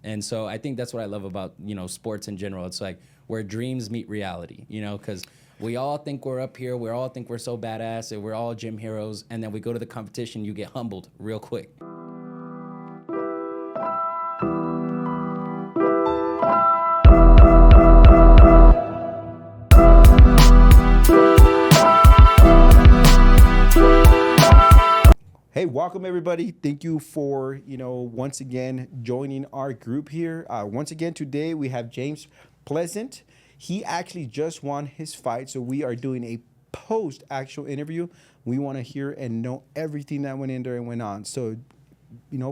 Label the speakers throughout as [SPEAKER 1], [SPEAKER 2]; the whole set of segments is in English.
[SPEAKER 1] And so I think that's what I love about, sports in general. It's like where dreams meet reality, because we all think we're up here. We all think we're so badass and we're all gym heroes. And then we go to the competition, you get humbled real quick.
[SPEAKER 2] Hey, welcome everybody. Thank you for, once again joining our group here. Once again, today we have James Pleasant. He actually just won his fight, so we are doing a post-actual interview. We want to hear and know everything that went in there and went on. So,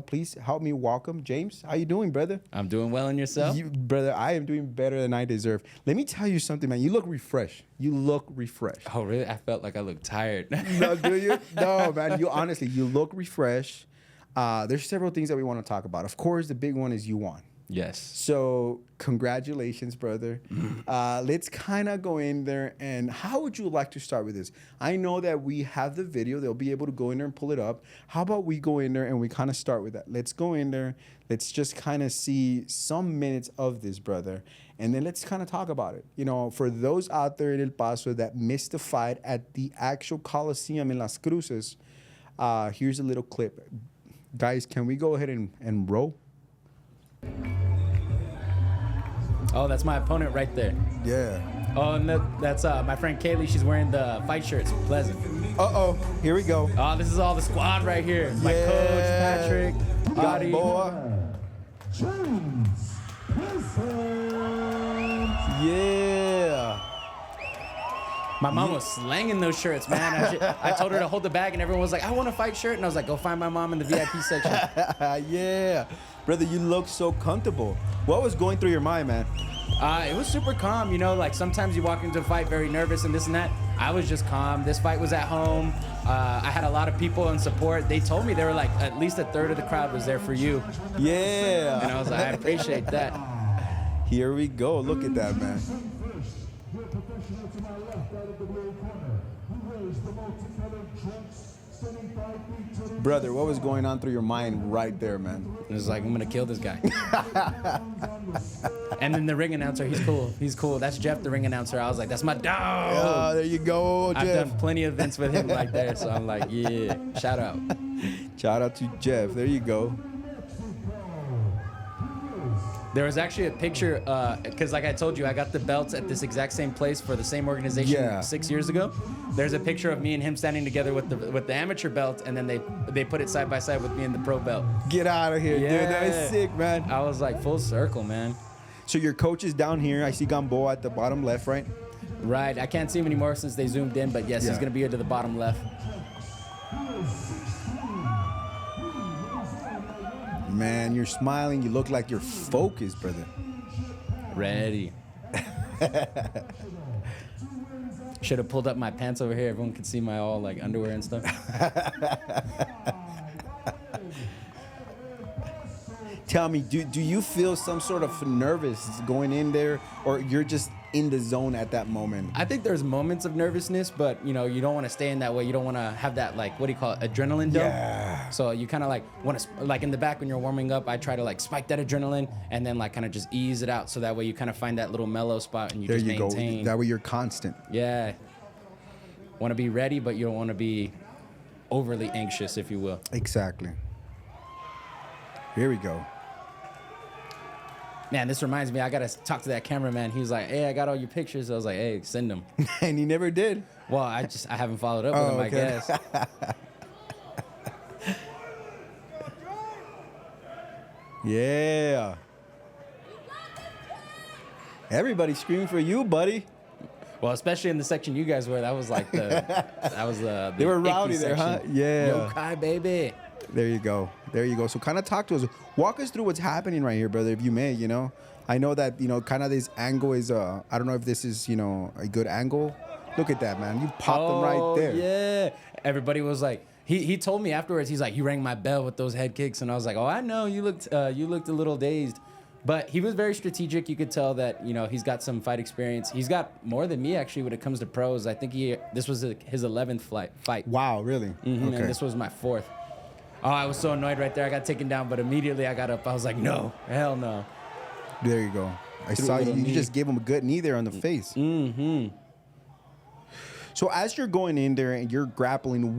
[SPEAKER 2] please help me welcome James. How you doing, brother?
[SPEAKER 1] I'm doing well, and yourself?
[SPEAKER 2] Brother, I am doing better than I deserve. Let me tell you something, man. You look refreshed.
[SPEAKER 1] Oh, really? I felt like I looked tired.
[SPEAKER 2] No, do you? No, man. You look refreshed. There's several things that we want to talk about. Of course, the big one is you won.
[SPEAKER 1] Yes.
[SPEAKER 2] So congratulations, brother. Let's kind of go in there. And how would you like to start with this? I know that we have the video. They'll be able to go in there and pull it up. How about we go in there and we kind of start with that? Let's go in there. Let's just kind of see some minutes of this, brother. And then let's kind of talk about it. For those out there in El Paso that missed the fight at the actual Coliseum in Las Cruces, here's a little clip. Guys, can we go ahead and roll?
[SPEAKER 1] Oh, that's my opponent right there.
[SPEAKER 2] Yeah.
[SPEAKER 1] Oh, and that's my friend Kaylee. She's wearing the fight shirts. Pleasant.
[SPEAKER 2] Uh-oh. Here we go.
[SPEAKER 1] Oh, this is all the squad right here. My coach, Patrick, Gotti.
[SPEAKER 3] James Pleasant.
[SPEAKER 2] Yeah.
[SPEAKER 1] My mom was slanging those shirts, man. I told her to hold the bag, and everyone was like, I want a fight shirt. And I was like, go find my mom in the VIP section.
[SPEAKER 2] Yeah. Brother, you look so comfortable. What was going through your mind, man?
[SPEAKER 1] It was super calm, like sometimes you walk into a fight very nervous and this and that. I was just calm. This fight was at home. I had a lot of people in support. They told me they were like, at least a third of the crowd was there for you.
[SPEAKER 2] Yeah.
[SPEAKER 1] And I was like, I appreciate that.
[SPEAKER 2] Here we go. Look at that, man. Brother, what was going on through your mind right there, man?
[SPEAKER 1] It was like, I'm going to kill this guy. And then the ring announcer, he's cool. He's cool. That's Jeff, the ring announcer. I was like, that's my dog.
[SPEAKER 2] Oh, there you go, Jeff.
[SPEAKER 1] I've done plenty of events with him like there. So I'm like, yeah, shout out.
[SPEAKER 2] Shout out to Jeff. There you go.
[SPEAKER 1] There was actually a picture, because like I told you, I got the belts at this exact same place for the same organization 6 years ago. There's a picture of me and him standing together with the amateur belt, and then they put it side by side with me and the pro belt.
[SPEAKER 2] Get out of here, dude. That is sick, man.
[SPEAKER 1] I was like, full circle, man.
[SPEAKER 2] So your coach is down here. I see Gamboa at the bottom left, right?
[SPEAKER 1] Right. I can't see him anymore since they zoomed in, but yes, he's going to be here to the bottom left.
[SPEAKER 2] Man, you're smiling. You look like you're focused, brother.
[SPEAKER 1] Ready. Should have pulled up my pants over here. Everyone could see my all like underwear and stuff.
[SPEAKER 2] Tell me, do you feel some sort of nervous going in there, or you're just in the zone at that moment?
[SPEAKER 1] I think there's moments of nervousness, but you don't want to stay in that way. You don't want to have that, like, what do you call it, adrenaline dump?
[SPEAKER 2] Yeah.
[SPEAKER 1] So you kind of like want to, like in the back when you're warming up, I try to like spike that adrenaline and then like kind of just ease it out, so that way you kind of find that little mellow spot and you just maintain.
[SPEAKER 2] Go. That way you're constant.
[SPEAKER 1] Yeah. Want to be ready, but you don't want to be overly anxious, if you will.
[SPEAKER 2] Exactly. Here we go.
[SPEAKER 1] Man, this reminds me, I got to talk to that cameraman. He was like, hey, I got all your pictures. I was like, hey, send them.
[SPEAKER 2] And he never did.
[SPEAKER 1] Well, I haven't followed up with him, okay. I guess.
[SPEAKER 2] Yeah. Everybody's screaming for you, buddy.
[SPEAKER 1] Well, especially in the section you guys were, that was like the
[SPEAKER 2] They were rowdy there, huh? Yeah.
[SPEAKER 1] Yo, Kai, baby.
[SPEAKER 2] There you go. There you go. So kind of talk to us. Walk us through what's happening right here, brother, if you may, I know that, kind of this angle is, I don't know if this is, a good angle. Look at that, man. You popped them right there.
[SPEAKER 1] Yeah. Everybody was like, he told me afterwards, he's like, you rang my bell with those head kicks. And I was like, oh, I know. You looked a little dazed. But he was very strategic. You could tell that, he's got some fight experience. He's got more than me, actually, when it comes to pros. I think this was his 11th fight.
[SPEAKER 2] Wow, really?
[SPEAKER 1] Mm-hmm,
[SPEAKER 2] Okay.
[SPEAKER 1] And this was my 4th. Oh, I was so annoyed right there. I got taken down, but immediately I got up. I was like, no, hell no.
[SPEAKER 2] There you go. I
[SPEAKER 1] Threw a
[SPEAKER 2] saw you.
[SPEAKER 1] little
[SPEAKER 2] You
[SPEAKER 1] knee.
[SPEAKER 2] just gave him a good knee there on the face.
[SPEAKER 1] Mm-hmm.
[SPEAKER 2] So as you're going in there and you're grappling,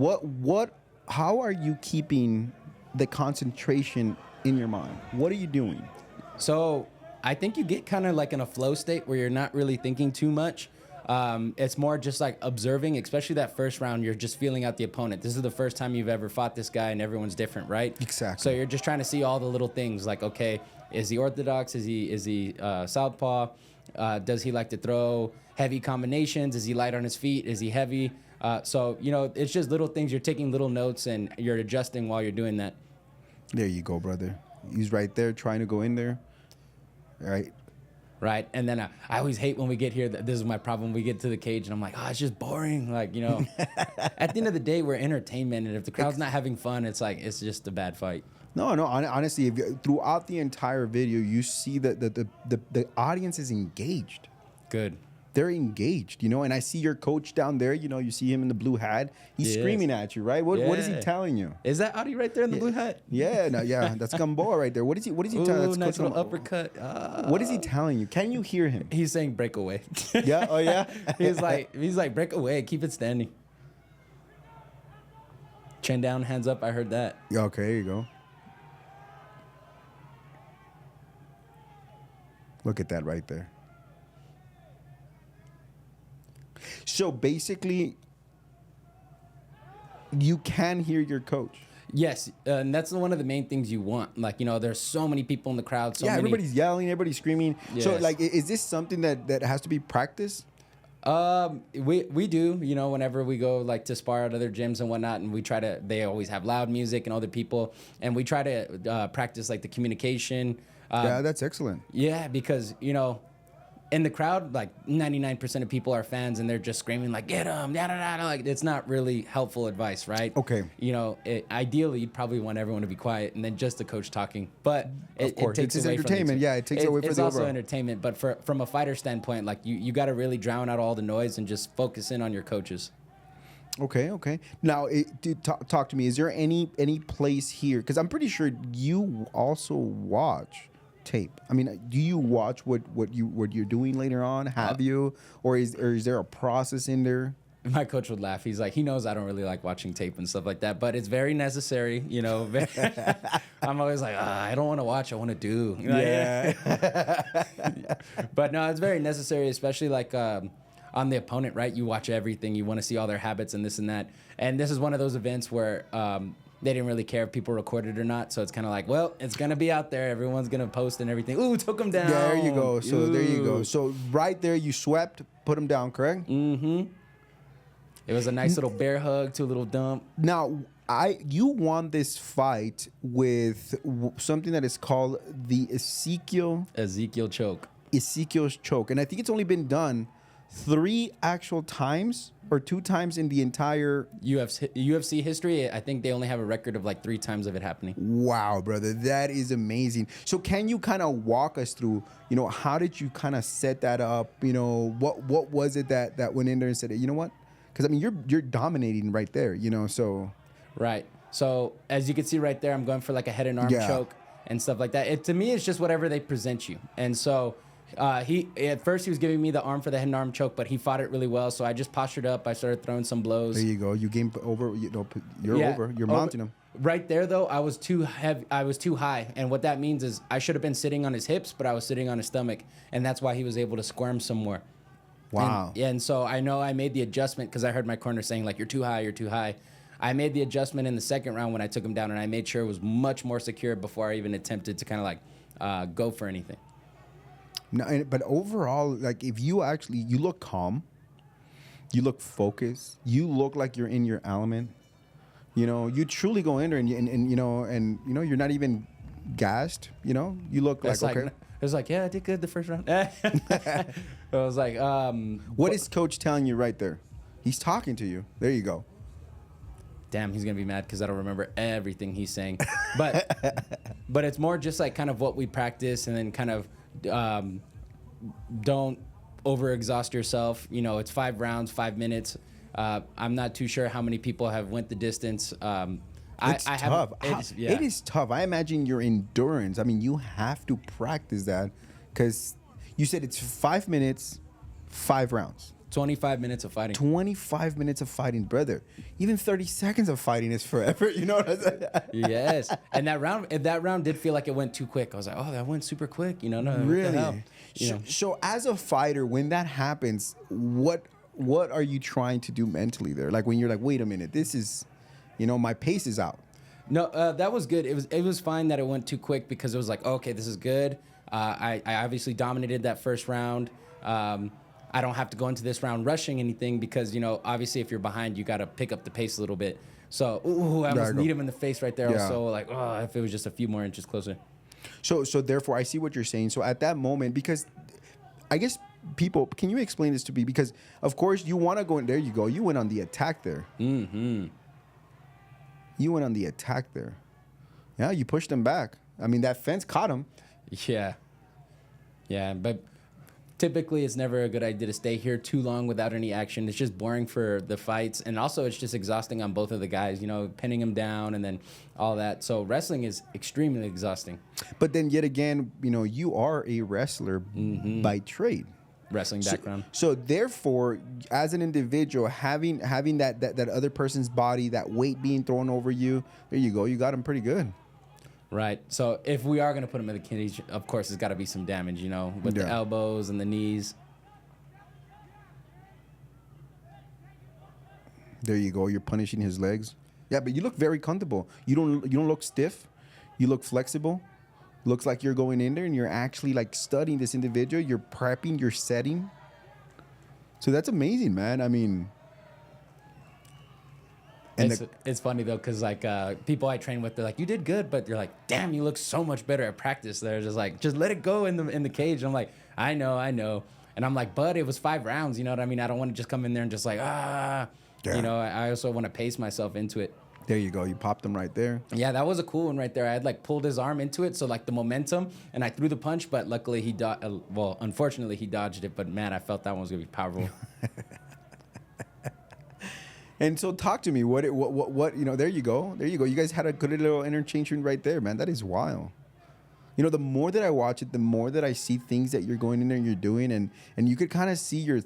[SPEAKER 2] how are you keeping the concentration in your mind? What are you doing?
[SPEAKER 1] So I think you get kind of like in a flow state where you're not really thinking too much. It's more just like observing, especially that first round. You're just feeling out the opponent. This is the first time you've ever fought this guy, and everyone's different, right?
[SPEAKER 2] Exactly.
[SPEAKER 1] So you're just trying to see all the little things, like, okay, is he orthodox? Is he southpaw? Does he like to throw heavy combinations? Is he light on his feet? Is he heavy? So it's just little things. You're taking little notes and you're adjusting while you're doing that.
[SPEAKER 2] There you go, brother. He's right there trying to go in there. All right.
[SPEAKER 1] Right. And then I always hate when we get here. This is my problem. We get to the cage and I'm like, it's just boring. Like, at the end of the day, we're entertainment. And if the crowd's not having fun, it's like, it's just a bad fight.
[SPEAKER 2] No. Honestly, throughout the entire video, you see that the audience is engaged.
[SPEAKER 1] Good.
[SPEAKER 2] They're engaged, and I see your coach down there. You see him in the blue hat. He's screaming at you, right? What is he telling you?
[SPEAKER 1] Is that Audi right there in the blue hat?
[SPEAKER 2] Yeah, that's Gamboa right there. What is he telling? That's
[SPEAKER 1] Nice
[SPEAKER 2] Coach
[SPEAKER 1] little uppercut.
[SPEAKER 2] What is he telling you? Can you hear him?
[SPEAKER 1] He's saying break away.
[SPEAKER 2] Yeah. Oh yeah.
[SPEAKER 1] he's like break away. Keep it standing. Chin down, hands up. I heard that.
[SPEAKER 2] Yeah, okay, there you go. Look at that right there. So basically, you can hear your coach.
[SPEAKER 1] Yes, and that's one of the main things you want. Like, there's so many people in the crowd.
[SPEAKER 2] Everybody's yelling, everybody's screaming.
[SPEAKER 1] Yes.
[SPEAKER 2] So, like, is this something that has to be practiced?
[SPEAKER 1] We do, whenever we go like to spar at other gyms and whatnot, and they always have loud music and other people, and we try to practice like the communication.
[SPEAKER 2] Yeah, that's excellent.
[SPEAKER 1] Yeah, because, in the crowd, like 99% of people are fans and they're just screaming like, get him, da, da, da. Like, it's not really helpful advice, right?
[SPEAKER 2] Okay.
[SPEAKER 1] Ideally, you'd probably want everyone to be quiet and then just the coach talking. But
[SPEAKER 2] of course,
[SPEAKER 1] it takes
[SPEAKER 2] it's
[SPEAKER 1] away
[SPEAKER 2] entertainment.
[SPEAKER 1] from
[SPEAKER 2] Yeah, it takes away from
[SPEAKER 1] it's
[SPEAKER 2] the
[SPEAKER 1] also
[SPEAKER 2] overall.
[SPEAKER 1] entertainment. But from a fighter standpoint, like you got to really drown out all the noise and just focus in on your coaches.
[SPEAKER 2] Okay. Now, talk to me. Is there any place here? Because I'm pretty sure you also watch tape. I mean, do you watch what you're doing later on? Have you, or is there a process in there?
[SPEAKER 1] My coach would laugh. He's like, he knows I don't really like watching tape and stuff like that, but it's very necessary. I'm always like, I don't want to watch. I want to do.
[SPEAKER 2] Yeah.
[SPEAKER 1] But no, it's very necessary, especially like on the opponent, right? You watch everything. You want to see all their habits and this and that. And this is one of those events where they didn't really care if people recorded or not. So it's kind of like, well, it's going to be out there. Everyone's going to post and everything. Ooh, took him down.
[SPEAKER 2] There you go. So
[SPEAKER 1] Ooh.
[SPEAKER 2] there you go. So right there, you swept, put him down, correct?
[SPEAKER 1] Mm-hmm. It was a nice little bear hug to a little dump.
[SPEAKER 2] Now, you won this fight with something that is called the Ezekiel's choke. And I think it's only been done 3 actual times or 2 times in the entire
[SPEAKER 1] UFC history. I think they only have a record of like 3 times of it happening.
[SPEAKER 2] Wow, brother, that is amazing. So can you kind of walk us through, how did you kind of set that up? What was it that went in there and said, you know what? Because I mean, you're dominating right there, so.
[SPEAKER 1] Right. So as you can see right there, I'm going for like a head and arm choke and stuff like that. To me, it's just whatever they present you. And so at first he was giving me the arm for the head and arm choke, but he fought it really well. So I just postured up. I started throwing some blows.
[SPEAKER 2] There you go. You game over. You're over. You're mounting him.
[SPEAKER 1] Right there, though, I was too heavy. I was too high, and what that means is I should have been sitting on his hips, but I was sitting on his stomach, and that's why he was able to squirm some more.
[SPEAKER 2] Wow.
[SPEAKER 1] And so I know I made the adjustment because I heard my corner saying, like, you're too high, you're too high. I made the adjustment in the second round when I took him down, and I made sure it was much more secure before I even attempted to kind of like go for anything.
[SPEAKER 2] No, but overall, like, if you look calm, you look focused, you look like you're in your element. You truly go in there and you're not even gassed. You look like okay.
[SPEAKER 1] It was like, yeah, I did good the first round. I was like,
[SPEAKER 2] what is coach telling you right there? He's talking to you. There you go.
[SPEAKER 1] Damn, he's gonna be mad because I don't remember everything he's saying. But it's more just like kind of what we practice, and then kind of don't overexhaust yourself. It's 5 rounds, 5 minutes. I'm not too sure how many people have went the distance.
[SPEAKER 2] It's tough. It is tough. I imagine your endurance. I mean, you have to practice that because you said it's 5 minutes, 5 rounds.
[SPEAKER 1] 25 minutes of fighting.
[SPEAKER 2] 25 minutes of fighting, brother. Even 30 seconds of fighting is forever. You know what I'm saying?
[SPEAKER 1] Yes. And that round did feel like it went too quick. I was like, oh, that went super quick. You know, no,
[SPEAKER 2] Really?
[SPEAKER 1] what the hell? You know?
[SPEAKER 2] So as a fighter, when that happens, what are you trying to do mentally there? Like when you're like, wait a minute, this is, my pace is out.
[SPEAKER 1] No, that was good. It was fine that it went too quick because it was like, okay, this is good. I obviously dominated that first round. I don't have to go into this round rushing anything because, obviously if you're behind, you got to pick up the pace a little bit. So, I almost need him in the face right there. I was so like, oh, if it was just a few more inches closer.
[SPEAKER 2] So therefore, I see what you're saying. So at that moment, because I guess people, can you explain this to me? Because, of course, you want to go in. There you go. You went on the attack there.
[SPEAKER 1] Mm-hmm.
[SPEAKER 2] You went on the attack there. Yeah, you pushed him back. I mean, that fence caught him.
[SPEAKER 1] Yeah. Yeah, but typically it's never a good idea to stay here too long without any action. It's just boring for the fights. And also it's just exhausting on both of the guys, pinning them down and then all that. So wrestling is extremely exhausting.
[SPEAKER 2] But then yet again, you are a wrestler by trade.
[SPEAKER 1] Wrestling background.
[SPEAKER 2] So therefore, as an individual, having that other person's body, that weight being thrown over you, there you go. You got him pretty good.
[SPEAKER 1] Right. So if we are going to put him in the cage, of course, there's got to be some damage, with the elbows and the knees.
[SPEAKER 2] There you go. You're punishing his legs. Yeah, but you look very comfortable. You don't look stiff. You look flexible. Looks like you're going in there and you're actually like studying this individual. You're prepping, you're setting. So that's amazing, man. I mean,
[SPEAKER 1] it's funny though, because like people I train with, they're like, you did good, but you're like, damn, you look so much better at practice. They're just like, just let it go in the cage. And I'm like, I know. And I'm like, but it was 5 rounds. You know what I mean? I don't want to just come in there and just like, I also want to pace myself into it.
[SPEAKER 2] There you go. You popped him right there.
[SPEAKER 1] Yeah, that was a cool one right there. I had like pulled his arm into it, so like the momentum, and I threw the punch, but luckily unfortunately he dodged it. But man, I felt that one was gonna be powerful.
[SPEAKER 2] And so talk to me. What? There you go. You guys had a good little interchange right there, man. That is wild. The more that I watch it, the more that I see things that you're going in there and you're doing, and you could kind of see your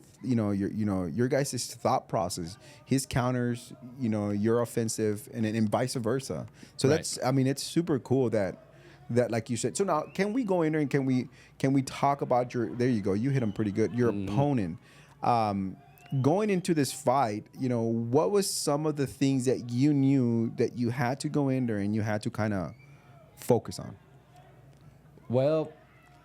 [SPEAKER 2] guys' thought process, his counters, your offensive, and vice versa. So
[SPEAKER 1] right.
[SPEAKER 2] that's, I mean, it's super cool that like you said. So now, can we go in there and can we talk about there you go. You hit him pretty good. Your opponent. Going into this fight, what was some of the things that you knew that you had to go in there and you had to kind of focus on?
[SPEAKER 1] Well,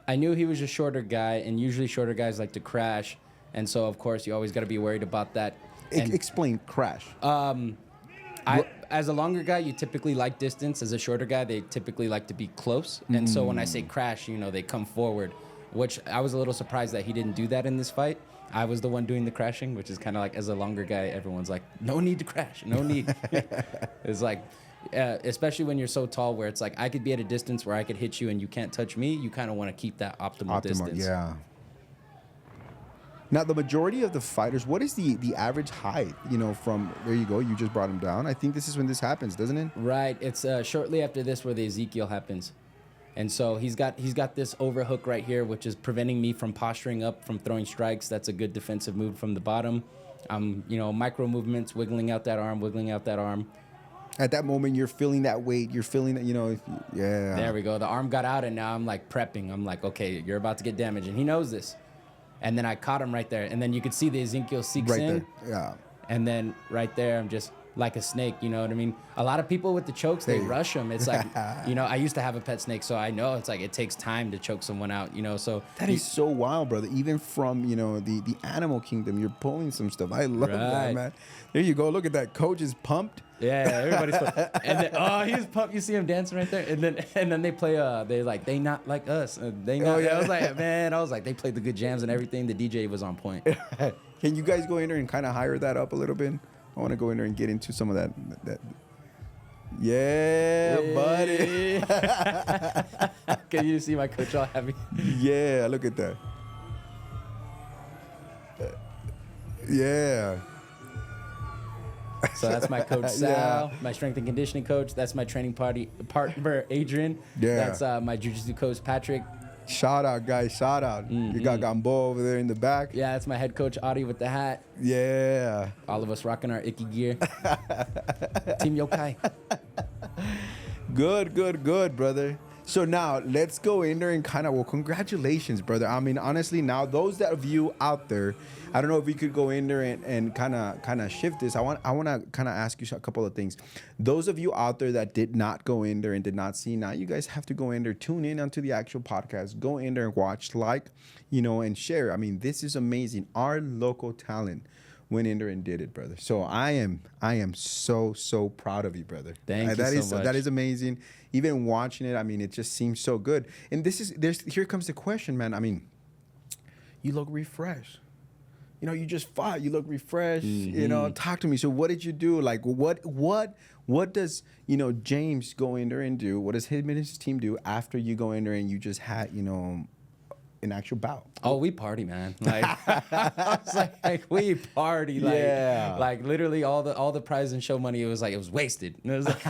[SPEAKER 1] I knew he was a shorter guy, and usually shorter guys like to crash. And so, of course, you always got to be worried about that.
[SPEAKER 2] Explain crash.
[SPEAKER 1] As a longer guy, you typically like distance. As a shorter guy, they typically like to be close. And so when I say crash, they come forward, which I was a little surprised that he didn't do that in this fight. I was the one doing the crashing, which is kind of like, as a longer guy, everyone's like, no need to crash, no need. It's like, especially when you're so tall, where it's like I could be at a distance where I could hit you and you can't touch me. You kind of want to keep that optimal distance.
[SPEAKER 2] Yeah. Now, the majority of the fighters, what is the average height? From there you go. You just brought him down. I think this is when this happens, doesn't it?
[SPEAKER 1] Right. It's shortly after this where the Ezekiel happens. And so he's got this overhook right here, which is preventing me from posturing up, from throwing strikes. That's a good defensive move from the bottom. Micro movements, wiggling out that arm.
[SPEAKER 2] At that moment, you're feeling that weight. You're feeling that, yeah.
[SPEAKER 1] There we go. The arm got out, and now I'm like prepping. I'm like, okay, you're about to get damaged, and he knows this. And then I caught him right there, and then you could see the Ezekiel seeks
[SPEAKER 2] right
[SPEAKER 1] in.
[SPEAKER 2] There. Yeah.
[SPEAKER 1] And then right there, I'm just like a snake, you know what I mean? A lot of people with the chokes, they rush them. It's like, I used to have a pet snake, so I know it's like it takes time to choke someone out, So
[SPEAKER 2] that is so wild, brother. Even from, the animal kingdom, you're pulling some stuff. I love that, man. There you go. Look at that. Coach is pumped.
[SPEAKER 1] Yeah, everybody's pumped. And then, he's pumped. You see him dancing right there. And then they play, they not like us. They not. I was like, they played the good jams and everything. The DJ was on point.
[SPEAKER 2] Can you guys go in there and kind of hire that up a little bit? I want to go in there and get into some of that. Yeah, buddy.
[SPEAKER 1] Can you see my coach all happy?
[SPEAKER 2] Yeah, look at that. Yeah.
[SPEAKER 1] So that's my coach Sal, my strength and conditioning coach. That's my training partner Adrian.
[SPEAKER 2] Yeah.
[SPEAKER 1] That's my jiu-jitsu coach Patrick.
[SPEAKER 2] Shout out, guys. Shout out. You got Gambo over there in the back.
[SPEAKER 1] Yeah, that's my head coach Adi with the hat.
[SPEAKER 2] Yeah.
[SPEAKER 1] All of us rocking our Icky gear. Team Yokai.
[SPEAKER 2] Good, brother. So now let's go in there and kind of, well, congratulations, brother. I mean, honestly, now those of you out there, I don't know if we could go in there and kind of shift this. I want to kind of ask you a couple of things. Those of you out there that did not go in there and did not see, now you guys have to go in there, tune in onto the actual podcast, go in there and watch, and share. I mean, this is amazing. Our local talent went in there and did it, brother. So I am so proud of you, brother.
[SPEAKER 1] Thank you so much.
[SPEAKER 2] That is amazing. Even watching it, I mean, it just seems so good. And here comes the question, man. I mean, you look refreshed. You just fought. You look refreshed. Talk to me. So what did you do? Like, what does James go in there and do? What does him and his team do after you go in there and you just had an actual bout?
[SPEAKER 1] Oh, we party, man. Like, I was like we party. Like,
[SPEAKER 2] yeah.
[SPEAKER 1] Like literally all the prize and show money. It was wasted. And it was like,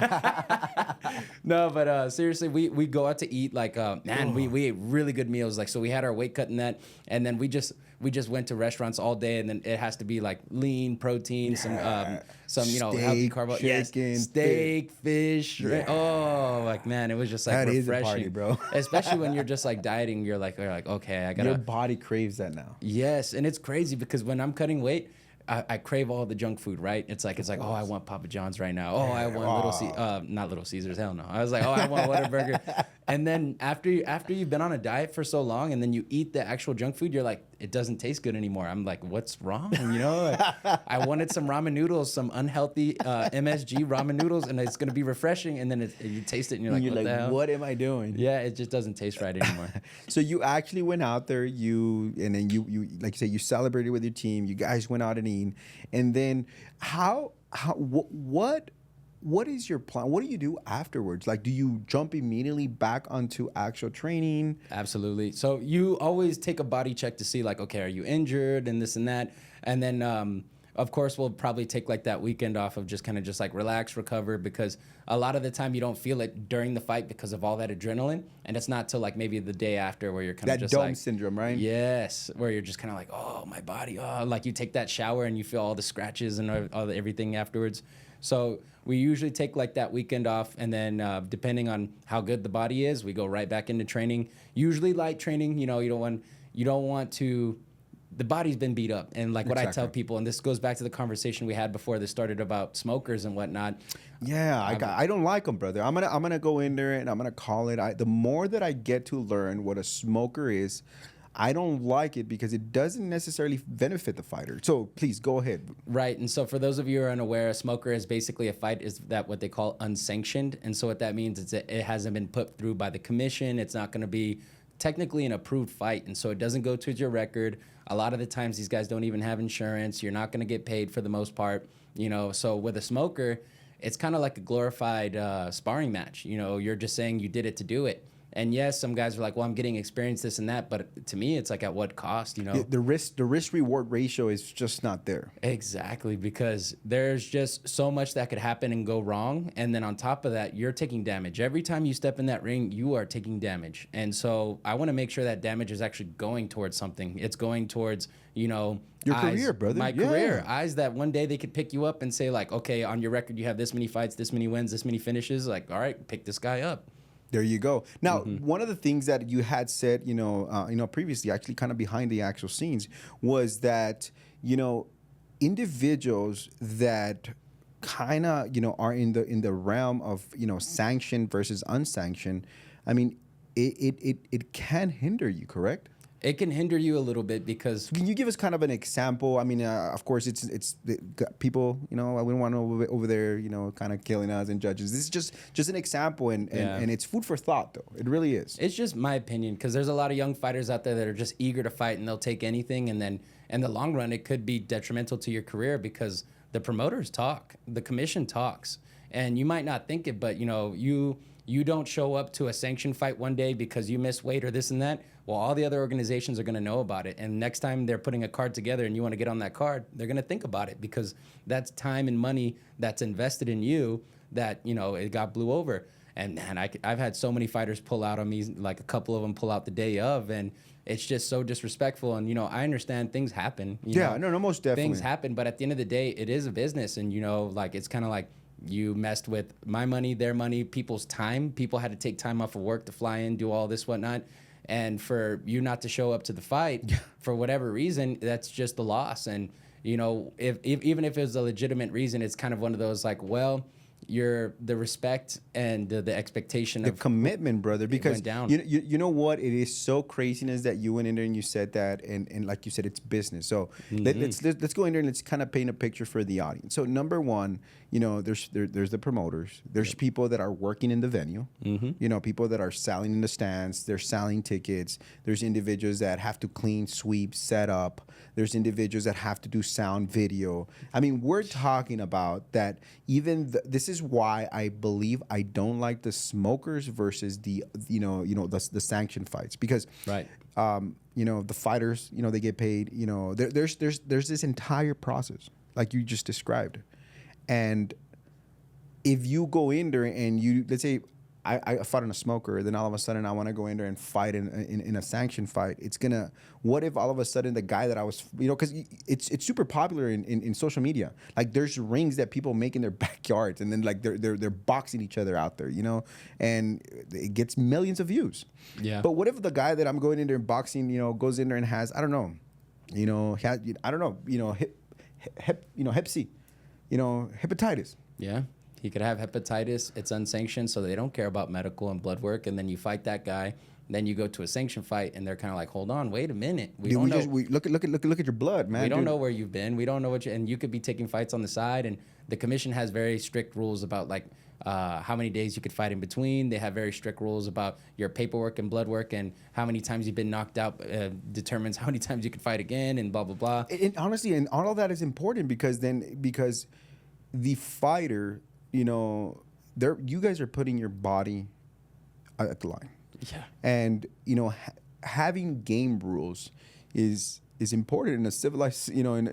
[SPEAKER 1] no, but seriously, we go out to eat. Like, man, we ate really good meals. Like, so we had our weight cut in that, and then we just went to restaurants all day, and then it has to be like lean protein, some healthy carbohydrates,
[SPEAKER 2] chicken,
[SPEAKER 1] steak, fish.
[SPEAKER 2] Yeah.
[SPEAKER 1] Oh, like, man, it was just like
[SPEAKER 2] that
[SPEAKER 1] refreshing.
[SPEAKER 2] is a party, bro.
[SPEAKER 1] Especially when you're just like dieting, you're like, okay, I gotta.
[SPEAKER 2] Your body craves that now.
[SPEAKER 1] Yes, and it's crazy because when I'm cutting weight, I crave all the junk food, right? It's like, oh, I want Papa John's right now. Oh, I want not Little Caesars, hell no. I was like, oh, I want Whataburger. And then after you've been on a diet for so long, and then you eat the actual junk food, you're like, it doesn't taste good anymore. I'm like, what's wrong? I wanted some ramen noodles, some unhealthy MSG ramen noodles, and it's gonna be refreshing. And then you taste it, and you're like, what the hell?
[SPEAKER 2] What am I doing?
[SPEAKER 1] Yeah, it just doesn't taste right anymore.
[SPEAKER 2] So you actually went out there, and then you like you say, you celebrated with your team. You guys went out and eat, and then what is your plan? What do you do afterwards? Like, do you jump immediately back onto actual training?
[SPEAKER 1] Absolutely. So you always take a body check to see, like, okay, are you injured and this and that? And then, of course, we'll probably take like that weekend off of just kind of just like relax, recover, because a lot of the time you don't feel it during the fight because of all that adrenaline. And it's not till like maybe the day after where you're kind of just
[SPEAKER 2] dome
[SPEAKER 1] like
[SPEAKER 2] syndrome, right?
[SPEAKER 1] Yes, where you're just kind of like, oh, my body, like you take that shower and you feel all the scratches and everything afterwards. So we usually take like that weekend off, and then depending on how good the body is, we go right back into training. Usually light training. You don't want to. The body's been beat up, and like what I tell people, and this goes back to the conversation we had before this started about smokers and whatnot.
[SPEAKER 2] Yeah, I don't like them, brother. I'm gonna go in there and I'm gonna call it. The more that I get to learn what a smoker is, I don't like it because it doesn't necessarily benefit the fighter. So please go ahead.
[SPEAKER 1] Right. And so for those of you who are unaware, a smoker is basically a fight is that what they call unsanctioned. And so what that means is that it hasn't been put through by the commission. It's not going to be technically an approved fight. And so it doesn't go towards your record. A lot of the times these guys don't even have insurance. You're not going to get paid for the most part. So with a smoker, it's kind of like a glorified sparring match. You're just saying you did it to do it. And yes, some guys are like, well, I'm getting experience, this and that. But to me, it's like, at what cost,
[SPEAKER 2] The risk reward ratio is just not there.
[SPEAKER 1] Exactly, because there's just so much that could happen and go wrong. And then on top of that, you're taking damage. Every time you step in that ring, you are taking damage. And so I want to make sure that damage is actually going towards something. It's going towards, your
[SPEAKER 2] career, brother.
[SPEAKER 1] My career. Eyes that one day they could pick you up and say, like, okay, on your record, you have this many fights, this many wins, this many finishes. Like, all right, pick this guy up.
[SPEAKER 2] There you go. Now, one of the things that you had said, previously, actually kind of behind the actual scenes, was that, individuals that kind of, are in the realm of, sanctioned versus unsanctioned, I mean, it can hinder you, correct?
[SPEAKER 1] It can hinder you a little bit because...
[SPEAKER 2] Can you give us kind of an example? I mean, of course, it's people, I wouldn't want to over there, kind of killing us and judges. This is just an example, and it's food for thought, though. It really is.
[SPEAKER 1] It's just my opinion, because there's a lot of young fighters out there that are just eager to fight, and they'll take anything, and then in the long run, it could be detrimental to your career because the promoters talk, the commission talks, and you might not think it, but, you you don't show up to a sanctioned fight one day because you missed weight or this and that, well, all the other organizations are going to know about it. And next time they're putting a card together and you want to get on that card, they're going to think about it because that's time and money that's invested in you that, you know, it got blew over. And man, I've had so many fighters pull out on me, like a couple of them pull out the day of, and it's just so disrespectful. And, you know, I understand things happen. You know,
[SPEAKER 2] no, most definitely.
[SPEAKER 1] Things happen, but at the end of the day, it is a business. And, you know, like, it's kind of like you messed with my money, their money, people's time. People had to take time off of work to fly in, do all this, whatnot. And for you not to show up to the fight for whatever reason, that's just the loss. And, you know, if even if it was a legitimate reason, it's kind of one of those like, well, the respect and the expectation,
[SPEAKER 2] the commitment, brother, because
[SPEAKER 1] went down.
[SPEAKER 2] You know what, it is so craziness that you went in there and you said that, and like you said, it's business. So let's go in there and let's kind of paint a picture for the audience. So number one, you know, there's the promoters, there's people that are working in the venue, you know, people that are selling in the stands, they're selling tickets, there's individuals that have to clean, sweep, set up, there's individuals that have to do sound, video. I mean, we're talking about that. Even this is why I believe I don't like the smokers versus the the sanctioned fights, because you know, the fighters, you know, they get paid, you know, there's this entire process like you just described. And if you go in there and you, let's say I fought in a smoker, then all of a sudden I want to go in there and fight in a sanctioned fight, it's gonna, what if all of a sudden the guy that I was, you know, because it's super popular in social media, like there's rings that people make in their backyards, and then like they're boxing each other out there, you know, and it gets millions of views. Yeah. But what if the guy that I'm going in there and boxing, you know, goes in there and has, I don't know, hep C, you know, hepatitis.
[SPEAKER 1] Yeah. He could have hepatitis. It's unsanctioned, so they don't care about medical and blood work. And then you fight that guy. Then you go to a sanctioned fight, and they're kind of like, "Hold on, wait a minute. We don't know.
[SPEAKER 2] Look at your blood, man.
[SPEAKER 1] We don't know where you've been. We don't know what you. And you could be taking fights on the side. And the commission has very strict rules about like how many days you could fight in between. They have very strict rules about your paperwork and blood work, and how many times you've been knocked out determines how many times you could fight again, and blah blah blah.
[SPEAKER 2] And honestly, and all of that is important because the fighter, you know, you guys are putting your body at the line.
[SPEAKER 1] Yeah.
[SPEAKER 2] And, you know, having game rules is important in a civilized, you know, in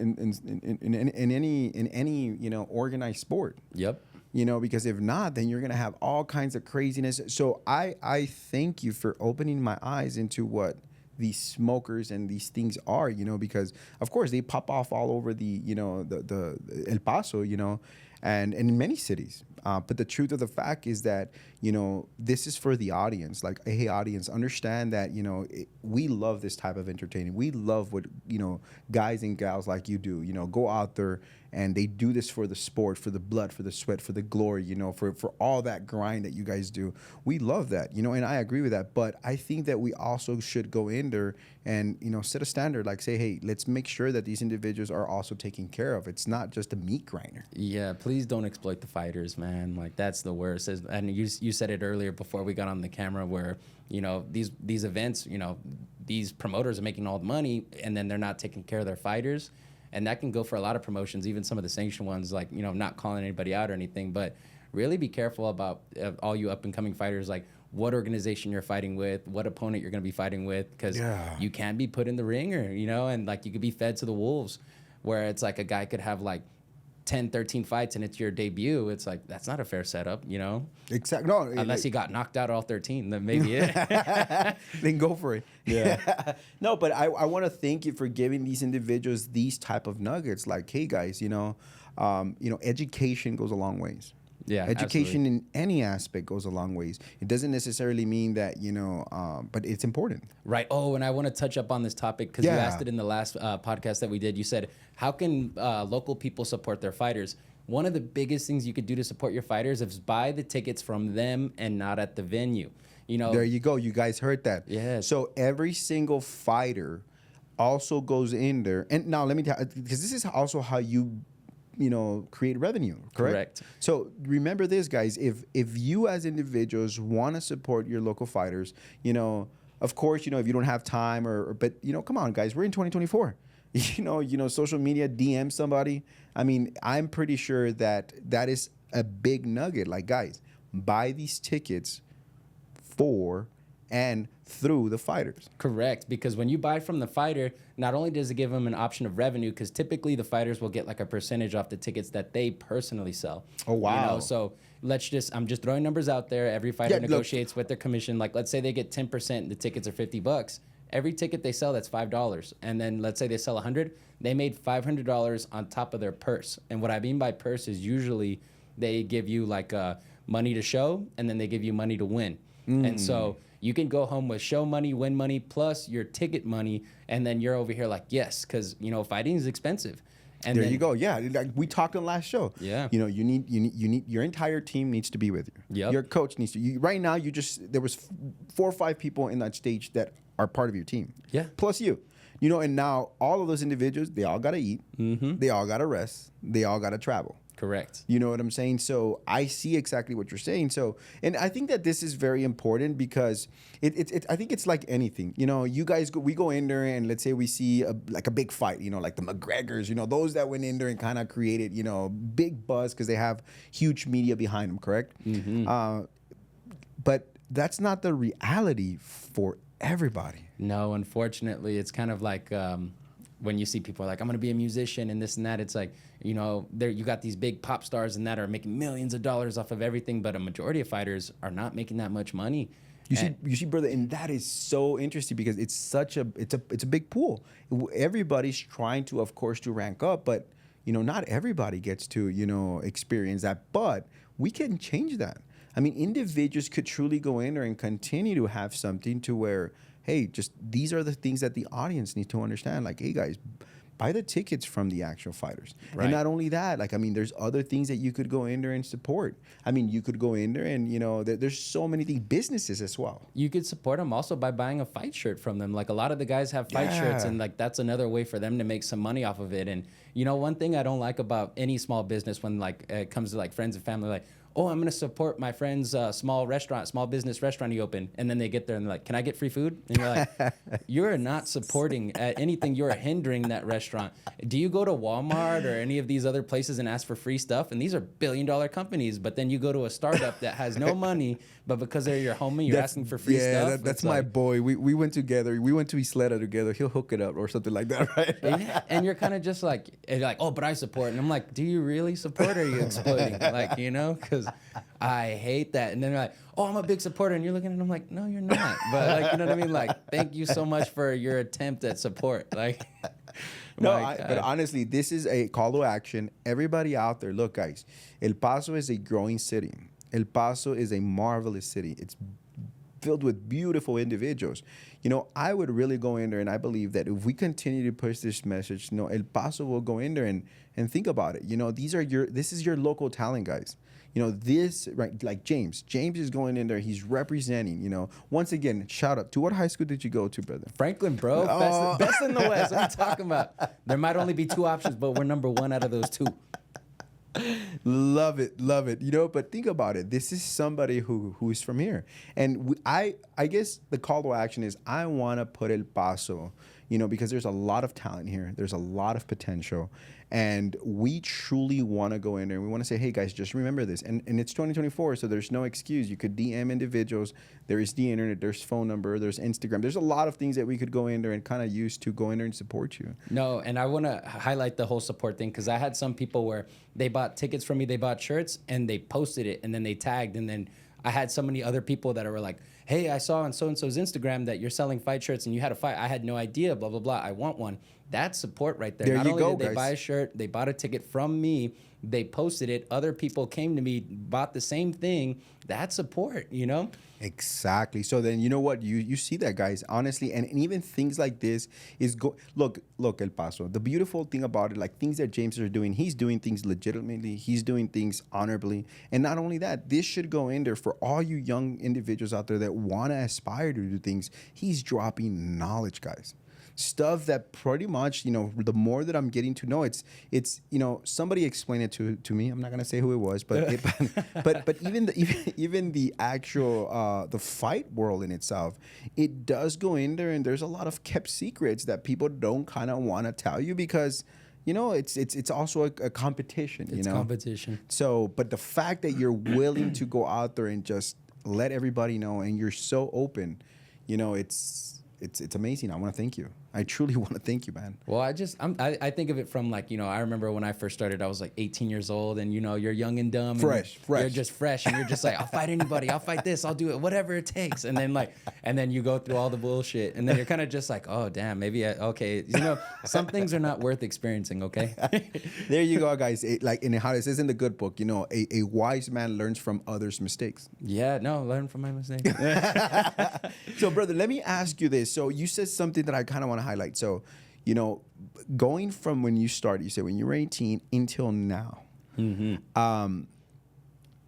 [SPEAKER 2] any, you know, organized sport.
[SPEAKER 1] Yep.
[SPEAKER 2] You know, because if not, then you're going to have all kinds of craziness. So I thank you for opening my eyes into what these smokers and these things are, you know, because of course they pop off all over the, you know, the El Paso, you know, and in many cities. But the truth of the fact is that, you know, this is for the audience. Like, hey, audience, understand that, you know, we love this type of entertaining. We love what, you know, guys and gals like you do, you know, go out there and they do this for the sport, for the blood, for the sweat, for the glory, you know, for all that grind that you guys do. We love that, you know, and I agree with that. But I think that we also should go in there and, you know, set a standard, like say, hey, let's make sure that these individuals are also taken care of. It's not just a meat grinder.
[SPEAKER 1] Yeah, please don't exploit the fighters, man. Like, that's the worst. And you said it earlier before we got on the camera where, you know, these events, you know, these promoters are making all the money and then they're not taking care of their fighters. And that can go for a lot of promotions, even some of the sanctioned ones, like, you know, not calling anybody out or anything, but really be careful about all you up-and-coming fighters, like what organization you're fighting with, what opponent you're going to be fighting with, because you can be put in the ringer, you know, and like you could be fed to the wolves, where it's like a guy could have like 10, 13 fights and it's your debut. It's like, that's not a fair setup, you know?
[SPEAKER 2] Exactly. No,
[SPEAKER 1] unless he got knocked out all 13, then maybe it.
[SPEAKER 2] Then go for it.
[SPEAKER 1] Yeah.
[SPEAKER 2] No, but I want to thank you for giving these individuals these type of nuggets. Like, hey guys, you know, education goes a long ways.
[SPEAKER 1] Yeah,
[SPEAKER 2] education
[SPEAKER 1] absolutely.
[SPEAKER 2] in any aspect goes a long ways. It doesn't necessarily mean that, you know, but it's important.
[SPEAKER 1] Right. Oh, and I want to touch up on this topic because you asked it in the last podcast that we did. You said, how can local people support their fighters? One of the biggest things you could do to support your fighters is buy the tickets from them and not at the venue. You know,
[SPEAKER 2] there you go. You guys heard that.
[SPEAKER 1] Yeah.
[SPEAKER 2] So every single fighter also goes in there. And now let me tell you, because this is also how you know, create revenue, correct? So remember this, guys. If you as individuals want to support your local fighters, you know, of course, you know, if you don't have time but you know, come on, guys, we're in 2024. You know, social media, DM somebody. I mean, I'm pretty sure that is a big nugget. Like, guys, buy these tickets for and through the fighters.
[SPEAKER 1] Correct, because when you buy from the fighter, not only does it give them an option of revenue, because typically the fighters will get like a percentage off the tickets that they personally sell.
[SPEAKER 2] Oh, wow.
[SPEAKER 1] You know, so I'm just throwing numbers out there. Every fighter negotiates with their commission. Like, let's say they get 10%, the tickets are $50. Every ticket they sell, that's $5. And then let's say they sell 100, they made $500 on top of their purse. And what I mean by purse is usually they give you like money to show, and then they give you money to win. And so you can go home with show money, win money, plus your ticket money, and then you're over here like, yes, because, you know, fighting is expensive. And
[SPEAKER 2] there
[SPEAKER 1] then,
[SPEAKER 2] you go. Yeah, like we talked on the last show.
[SPEAKER 1] Yeah.
[SPEAKER 2] You know, you need your entire team needs to be with you.
[SPEAKER 1] Yep.
[SPEAKER 2] Your coach needs to. Right now, there was 4 or 5 people in that stage that are part of your team.
[SPEAKER 1] Yeah.
[SPEAKER 2] Plus you. You know, and now all of those individuals, they all got to eat. They all got to rest. They all got to travel.
[SPEAKER 1] Correct.
[SPEAKER 2] You know what I'm saying? So I see exactly what you're saying. So, and I think that this is very important because I think it's like anything. You know, you guys we go in there and let's say we see a big fight. You know, like the McGregors. You know, those that went in there and kind of created big buzz because they have huge media behind them. Correct. But that's not the reality for everybody.
[SPEAKER 1] No, unfortunately, it's kind of like when you see people like, I'm going to be a musician and this and that. It's like, you know, you got these big pop stars and that are making millions of dollars off of everything, but a majority of fighters are not making that much money.
[SPEAKER 2] You see, brother, and that is so interesting because it's a big pool. Everybody's trying to, of course, to rank up, but not everybody gets to experience that. But we can change that. I mean, individuals could truly go in there and continue to have something to where, hey, just these are the things that the audience needs to understand. Like, hey, guys, buy the tickets from the actual fighters. Right. And not only that, like, I mean, there's other things that you could go in there and support. I mean, you could go in there and, there's so many things, businesses as well.
[SPEAKER 1] You could support them also by buying a fight shirt from them. Like, a lot of the guys have fight shirts, and, like, that's another way for them to make some money off of it. And, one thing I don't like about any small business when, like, it comes to, like, friends and family, like, oh, I'm going to support my friend's small business restaurant he opened. And then they get there and they're like, can I get free food? And you're like, you're not supporting anything. You're hindering that restaurant. Do you go to Walmart or any of these other places and ask for free stuff? And these are billion-dollar companies. But then you go to a startup that has no money, but because they're your homie, you're asking for free stuff.
[SPEAKER 2] Yeah, that's my boy. We went together. We went to Isleta together. He'll hook it up or something like that, right?
[SPEAKER 1] Yeah, and you're kind of just like, oh, but I support. And I'm like, do you really support or are you exploiting? Like, because I hate that. And then they're like, oh, I'm a big supporter. And you're looking at them like, no, you're not. But, like, you know what I mean? Like, thank you so much for your attempt at support. Like,
[SPEAKER 2] no, but honestly, this is a call to action. Everybody out there, look, guys, El Paso is a growing city. El Paso is a marvelous city. It's filled with beautiful individuals. I would really go in there, and I believe that if we continue to push this message, El Paso will go in there and think about it. This is your local talent, guys. This, right, like James is going in there. He's representing, once again, shout out to what high school did you go to, brother?
[SPEAKER 1] Franklin, bro. Best in the West. What are you talking about? There might only be 2 options, but we're number 1 out of those 2.
[SPEAKER 2] Love it. But think about it. This is somebody who's from here. And I guess the call to action is I want to put El Paso, because there's a lot of talent here. There's a lot of potential. And we truly want to go in there and we want to say, hey, guys, just remember this. And it's 2024, so there's no excuse. You could DM individuals. There is the internet. There's phone number. There's Instagram. There's a lot of things that we could go in there and kind of use to go in there and support you.
[SPEAKER 1] No, and I want to highlight the whole support thing because I had some people where they bought tickets from me, they bought shirts, and they posted it, and then they tagged, and then I had so many other people that were like, hey, I saw on so-and-so's Instagram that you're selling fight shirts and you had a fight. I had no idea, blah, blah, blah. I want one. That's support right there.
[SPEAKER 2] There
[SPEAKER 1] Not
[SPEAKER 2] you
[SPEAKER 1] only
[SPEAKER 2] go,
[SPEAKER 1] did they
[SPEAKER 2] guys.
[SPEAKER 1] buy a shirt, they bought a ticket from me, they posted it, other people came to me, bought the same thing. That's support,
[SPEAKER 2] Exactly. So then you know what? You see that, guys, honestly, and even things like this is look, El Paso. The beautiful thing about it, like things that James are doing, he's doing things legitimately, he's doing things honorably. And not only that, this should go in there for all you young individuals out there that want to aspire to do things. He's dropping knowledge, guys. Stuff that pretty much, the more that I'm getting to know, it's somebody explained it to me. I'm not gonna say who it was, but but even the actual the fight world in itself, it does go in there, and there's a lot of kept secrets that people don't kind of want to tell you because it's also a competition.
[SPEAKER 1] It's competition.
[SPEAKER 2] So, but the fact that you're willing to go out there and just let everybody know, and you're so open. You know, it's amazing. I want to thank you. I truly want to thank you, man.
[SPEAKER 1] Well, I think of it from like, you know, I remember when I first started, I was like 18 years old, and you know, you're young and dumb.
[SPEAKER 2] Fresh.
[SPEAKER 1] You're just fresh, and you're just like, I'll fight anybody. I'll fight this. I'll do it, whatever it takes. And then you go through all the bullshit, and then you're kind of just like, oh, damn, okay. You know, some things are not worth experiencing, okay?
[SPEAKER 2] There you go, guys. Like in how it says in the good book, you know, a wise man learns from others' mistakes.
[SPEAKER 1] Yeah, no, learn from my mistakes.
[SPEAKER 2] So, brother, let me ask you this. So you said something that I kind of want to highlight. So, you know, going from when you started, you said when you were 18 until now,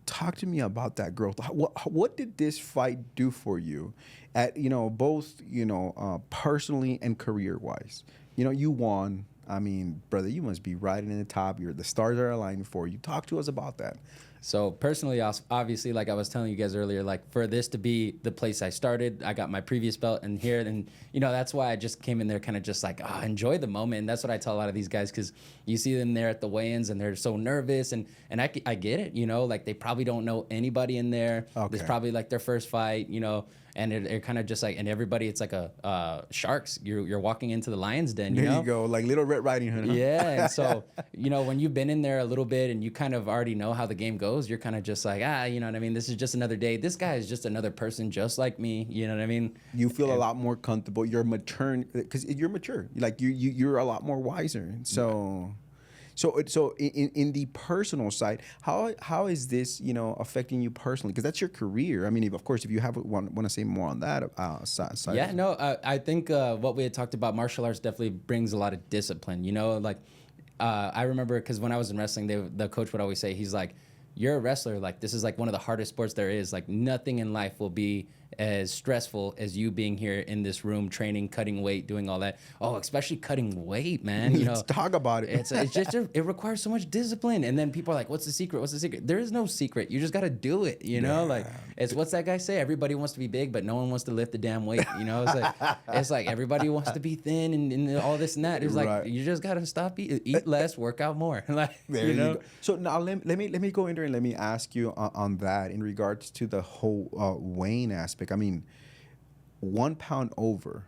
[SPEAKER 2] talk to me about that growth. What did this fight do for you at, you know, both, you know, personally and career-wise? You know, you won. I mean, brother, you must be riding in the top. The stars are aligning for you. Talk to us about that.
[SPEAKER 1] So personally, obviously, like I was telling you guys earlier, like for this to be the place I started, I got my previous belt in here, and you know that's why I just came in there kind of just like, enjoy the moment. And that's what I tell a lot of these guys, because you see them there at the weigh-ins and they're so nervous, and I get it, you know, like they probably don't know anybody in there. Okay. It's probably like their first fight, you know. And they're kind of just like, and everybody, it's like a sharks. You're walking into the lion's den. You know?
[SPEAKER 2] There you go, like Little Red Riding Hood. Huh?
[SPEAKER 1] Yeah, and so you know when you've been in there a little bit and you kind of already know how the game goes, you're kind of just like, you know what I mean. This is just another day. This guy is just another person, just like me. You know what I mean.
[SPEAKER 2] You feel a lot more comfortable. You're mature because you're mature. Like you're a lot more wiser. So. Yeah. So in the personal side, how is this, you know, affecting you personally? Because that's your career. I mean, of course, if you want to say more on that side.
[SPEAKER 1] Yeah, no, I think what we had talked about, martial arts definitely brings a lot of discipline. You know, like I remember because when I was in wrestling, the coach would always say, he's like, you're a wrestler. Like this is like one of the hardest sports there is. Like nothing in life will be as stressful as you being here in this room, training, cutting weight, doing all that. Oh, especially cutting weight, man. You know,
[SPEAKER 2] let's talk about it.
[SPEAKER 1] It's just it requires so much discipline. And then people are like, "What's the secret? What's the secret?" There is no secret. You just got to do it. You know, like it's what's that guy say? Everybody wants to be big, but no one wants to lift the damn weight. You know, it's like everybody wants to be thin and all this and that. It's like you just got to stop eat less, work out more. Like
[SPEAKER 2] there you know. Go. So now let me go in there and let me ask you on that in regards to the whole weighing aspect. I mean, 1 pound over,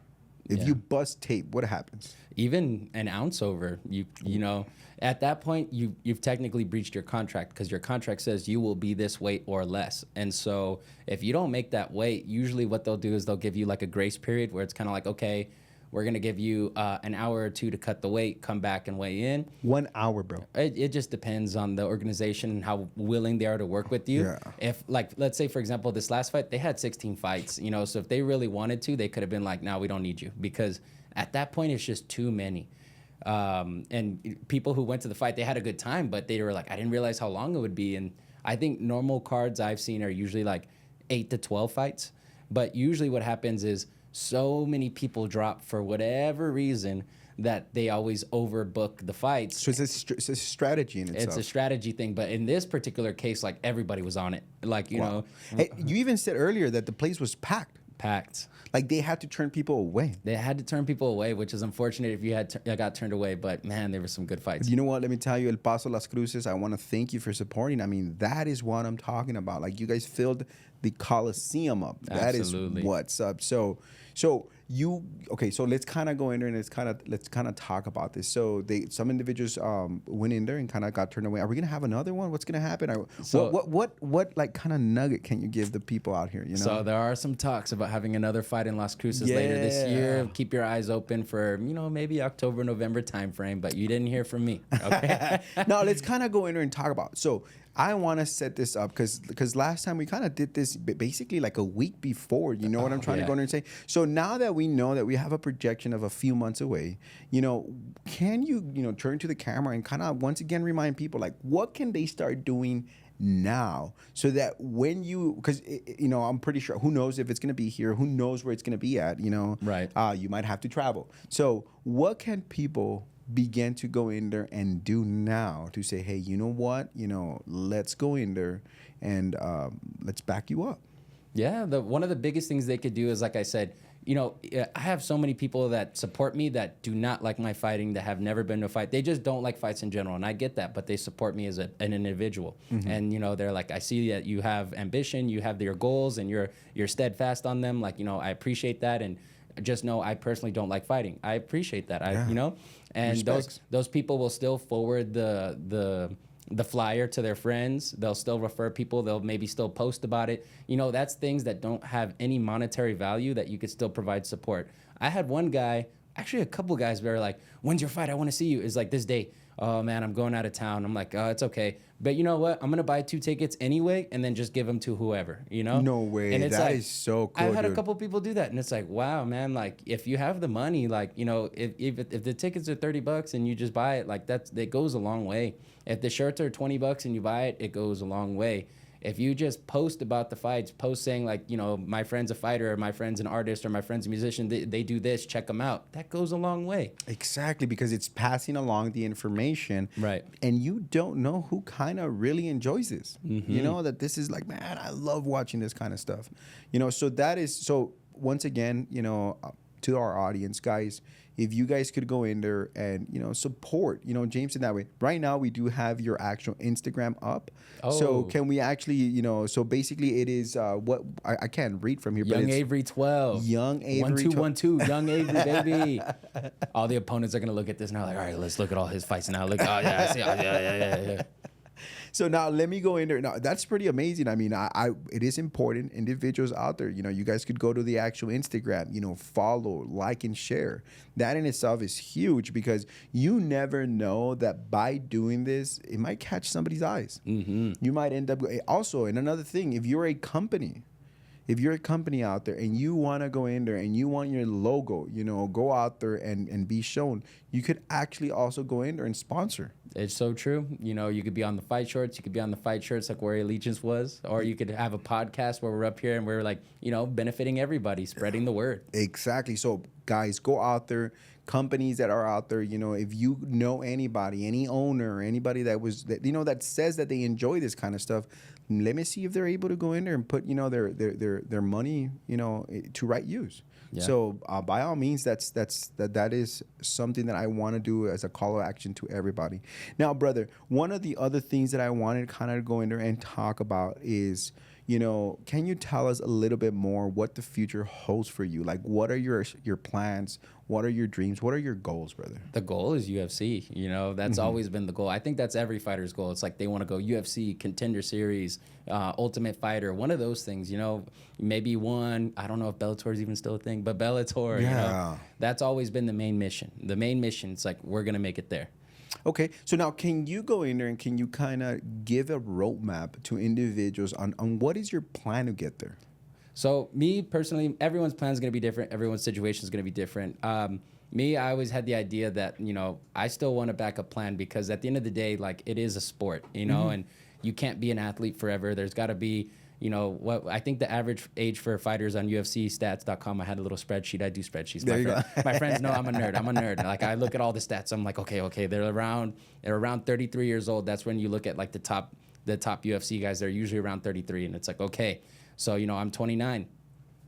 [SPEAKER 2] if you bust tape, what happens?
[SPEAKER 1] Even an ounce over, you know, at that point, you've technically breached your contract, because your contract says you will be this weight or less. And so if you don't make that weight, usually what they'll do is they'll give you like a grace period where it's kind of like, okay, we're going to give you an hour or two to cut the weight, come back and weigh in.
[SPEAKER 2] 1 hour, bro.
[SPEAKER 1] It just depends on the organization and how willing they are to work with you. Yeah. If, like, let's say, for example, this last fight, they had 16 fights, you know, so if they really wanted to, they could have been like, no, we don't need you, because at that point, it's just too many. And people who went to the fight, they had a good time, but they were like, I didn't realize how long it would be. And I think normal cards I've seen are usually like 8 to 12 fights. But usually what happens is, so many people drop for whatever reason that they always overbook the fights.
[SPEAKER 2] So it's a strategy in itself.
[SPEAKER 1] It's a strategy thing, but in this particular case, like everybody was on it. Like, you know.
[SPEAKER 2] Hey, you even said earlier that the place was packed. Like they had to turn people away.
[SPEAKER 1] They had to turn people away, which is unfortunate if you got turned away. But man, there were some good fights.
[SPEAKER 2] You know what? Let me tell you, El Paso, Las Cruces, I want to thank you for supporting. I mean, that is what I'm talking about. Like you guys filled the Coliseum up.
[SPEAKER 1] Absolutely.
[SPEAKER 2] That is what's up. So let's kind of go in there and let's kind of talk about this. So some individuals went in there and kind of got turned away. Are we gonna have another one? What's gonna happen? What like kind of nugget can you give the people out here? You know.
[SPEAKER 1] So there are some talks about having another fight in Las Cruces later this year. Keep your eyes open for maybe October, November timeframe. But you didn't hear from me. Okay.
[SPEAKER 2] Now let's kind of go in there and talk about. So I want to set this up because last time we kind of did this basically like a week before. You know what I'm trying to go in there and say? So now that we know that we have a projection of a few months away, can you turn to the camera and kind of once again remind people like what can they start doing now so that when because I'm pretty sure, who knows if it's going to be here, who knows where it's going to be at,
[SPEAKER 1] right?
[SPEAKER 2] You might have to travel. So what can people begin to go in there and do now to say, hey, you know what, let's go in there and let's back you up?
[SPEAKER 1] Yeah, one of the biggest things they could do is, like I said, you know, I have so many people that support me that do not like my fighting, that have never been to a fight. They just don't like fights in general, and I get that, but they support me as an individual. And, you know, they're like, I see that you have ambition, you have your goals, and you're steadfast on them. Like, you know, I appreciate that, and just know I personally don't like fighting. I appreciate that. You know, and those people will still forward the flyer to their friends. They'll still refer people. They'll maybe still post about it. You know, that's things that don't have any monetary value that you could still provide support. I had one guy, actually a couple guys, that were like, when's your fight? I want to see you. It's like this day. Oh man, I'm going out of town. I'm like, oh, it's okay. But you know what? I'm going to buy 2 tickets anyway and then just give them to whoever, you know?
[SPEAKER 2] No way.
[SPEAKER 1] And it's
[SPEAKER 2] That
[SPEAKER 1] like,
[SPEAKER 2] is so cool,
[SPEAKER 1] I've had
[SPEAKER 2] dude.
[SPEAKER 1] a couple people do that, and it's like, wow, man, like if you have the money, like, you know, if the tickets are $30 and you just buy it, like that goes a long way. If the shirts are $20 and you buy it, it goes a long way. If you just post about the fights, post saying like, you know, my friend's a fighter, or my friend's an artist, or my friend's a musician, they do this, check them out. That goes a long way.
[SPEAKER 2] Exactly, because it's passing along the information.
[SPEAKER 1] Right.
[SPEAKER 2] And you don't know who kind of really enjoys this. You know, that this is like, man, I love watching this kind of stuff. You know, so that is, so once again, you know, to our audience, guys, if you guys could go in there and, you know, support, you know, James in that way. Right now, we do have your actual Instagram up. So
[SPEAKER 1] Oh.
[SPEAKER 2] can we actually, you know, so basically it is what I can't read from here, but
[SPEAKER 1] Young
[SPEAKER 2] it's
[SPEAKER 1] Avery 12.
[SPEAKER 2] Young Avery
[SPEAKER 1] 1212. Young Avery, baby. All the opponents are gonna look at this now, like, all right, let's look at all his fights now. Look, oh yeah, I see. Oh, yeah.
[SPEAKER 2] So now let me go in there. Now that's pretty amazing. I mean, it is important. Individuals out there, you know, you guys could go to the actual Instagram, you know, follow, like, and share. That in itself is huge because you never know that by doing this, it might catch somebody's eyes. You might end up also. And another thing, if you're a company out there and you want to go in there and you want your logo, you know, go out there and be shown, you could actually also go in there and sponsor.
[SPEAKER 1] It's so true. You know, you could be on the fight shorts. You could be on the fight shirts like where Allegiance was. Or you could have a podcast where we're up here and we're like, you know, benefiting everybody, spreading the word.
[SPEAKER 2] Exactly. So, guys, go out there. Companies that are out there, you know, if you know anybody, any owner, or anybody that says that they enjoy this kind of stuff, let me see if they're able to go in there and put, you know, their money, you know, to right use.
[SPEAKER 1] Yeah.
[SPEAKER 2] So by all means, that is something that I want to do as a call to action to everybody. Now, brother, one of the other things that I wanted to kind of go in there and talk about is, you know, can you tell us a little bit more what the future holds for you? Like, what are your plans? What are your dreams? What are your goals, brother?
[SPEAKER 1] The goal is UFC. You know, that's always been the goal. I think that's every fighter's goal. It's like they want to go UFC, Contender Series, Ultimate Fighter, one of those things, you know, maybe one. I don't know if Bellator is even still a thing, but Bellator, you know, that's always been the main mission. The main mission, it's like, we're going to make it there.
[SPEAKER 2] Okay, so now can you go in there and can you kind of give a roadmap to individuals on what is your plan to get there?
[SPEAKER 1] So me personally, everyone's plan is going to be different. Everyone's situation is going to be different. Me, I always had the idea that, you know, I still want a backup plan because at the end of the day, like, it is a sport, you know, and you can't be an athlete forever. There's got to be, you know, what I think the average age for fighters on UFCstats.com, I had a little spreadsheet. I do spreadsheets. My friends know I'm a nerd. Like, I look at all the stats. I'm like, okay, they're around 33 years old. That's when you look at like the top UFC guys. They're usually around 33, and it's like, okay, so, you know, I'm 29.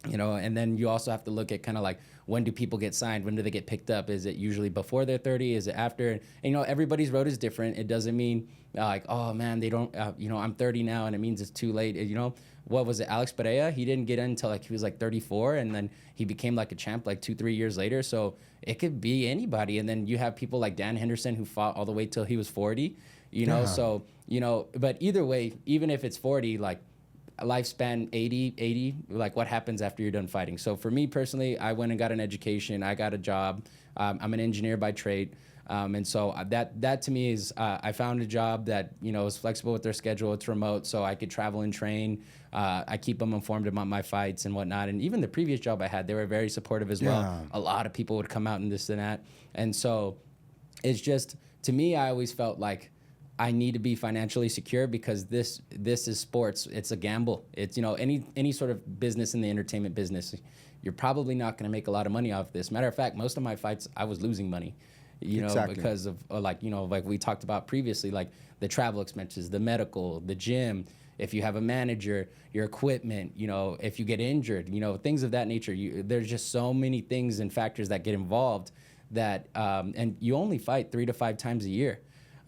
[SPEAKER 1] You know, and then you also have to look at kind of like, when do people get signed? When do they get picked up? Is it usually before they're 30? Is it after? And you know, everybody's road is different. It doesn't mean like, oh man, they don't, you know, I'm 30 now and it means it's too late. You know, what was it? Alex Pereira, he didn't get in until like he was like 34, and then he became like a champ like 2-3 years later. So it could be anybody. And then you have people like Dan Henderson who fought all the way till he was 40, you know? So, you know, but either way, even if it's 40, like, lifespan 80, like, what happens after you're done fighting? So for me personally, I went and got an education. I got a job. I'm an engineer by trade. And so that to me is, I found a job that, you know, is flexible with their schedule. It's remote, so I could travel and train. I keep them informed about my fights and whatnot. And even the previous job I had, they were very supportive as well. A lot of people would come out and this and that. And so it's just, to me, I always felt like I need to be financially secure because this is sports. It's a gamble. It's, you know, any sort of business in the entertainment business, you're probably not going to make a lot of money off this. Matter of fact, most of my fights, I was losing money, you know, because of like, you know, like we talked about previously, like the travel expenses, the medical, the gym, if you have a manager, your equipment, you know, if you get injured, you know, things of that nature. There's just so many things and factors that get involved that, and you only fight 3 to 5 times a year.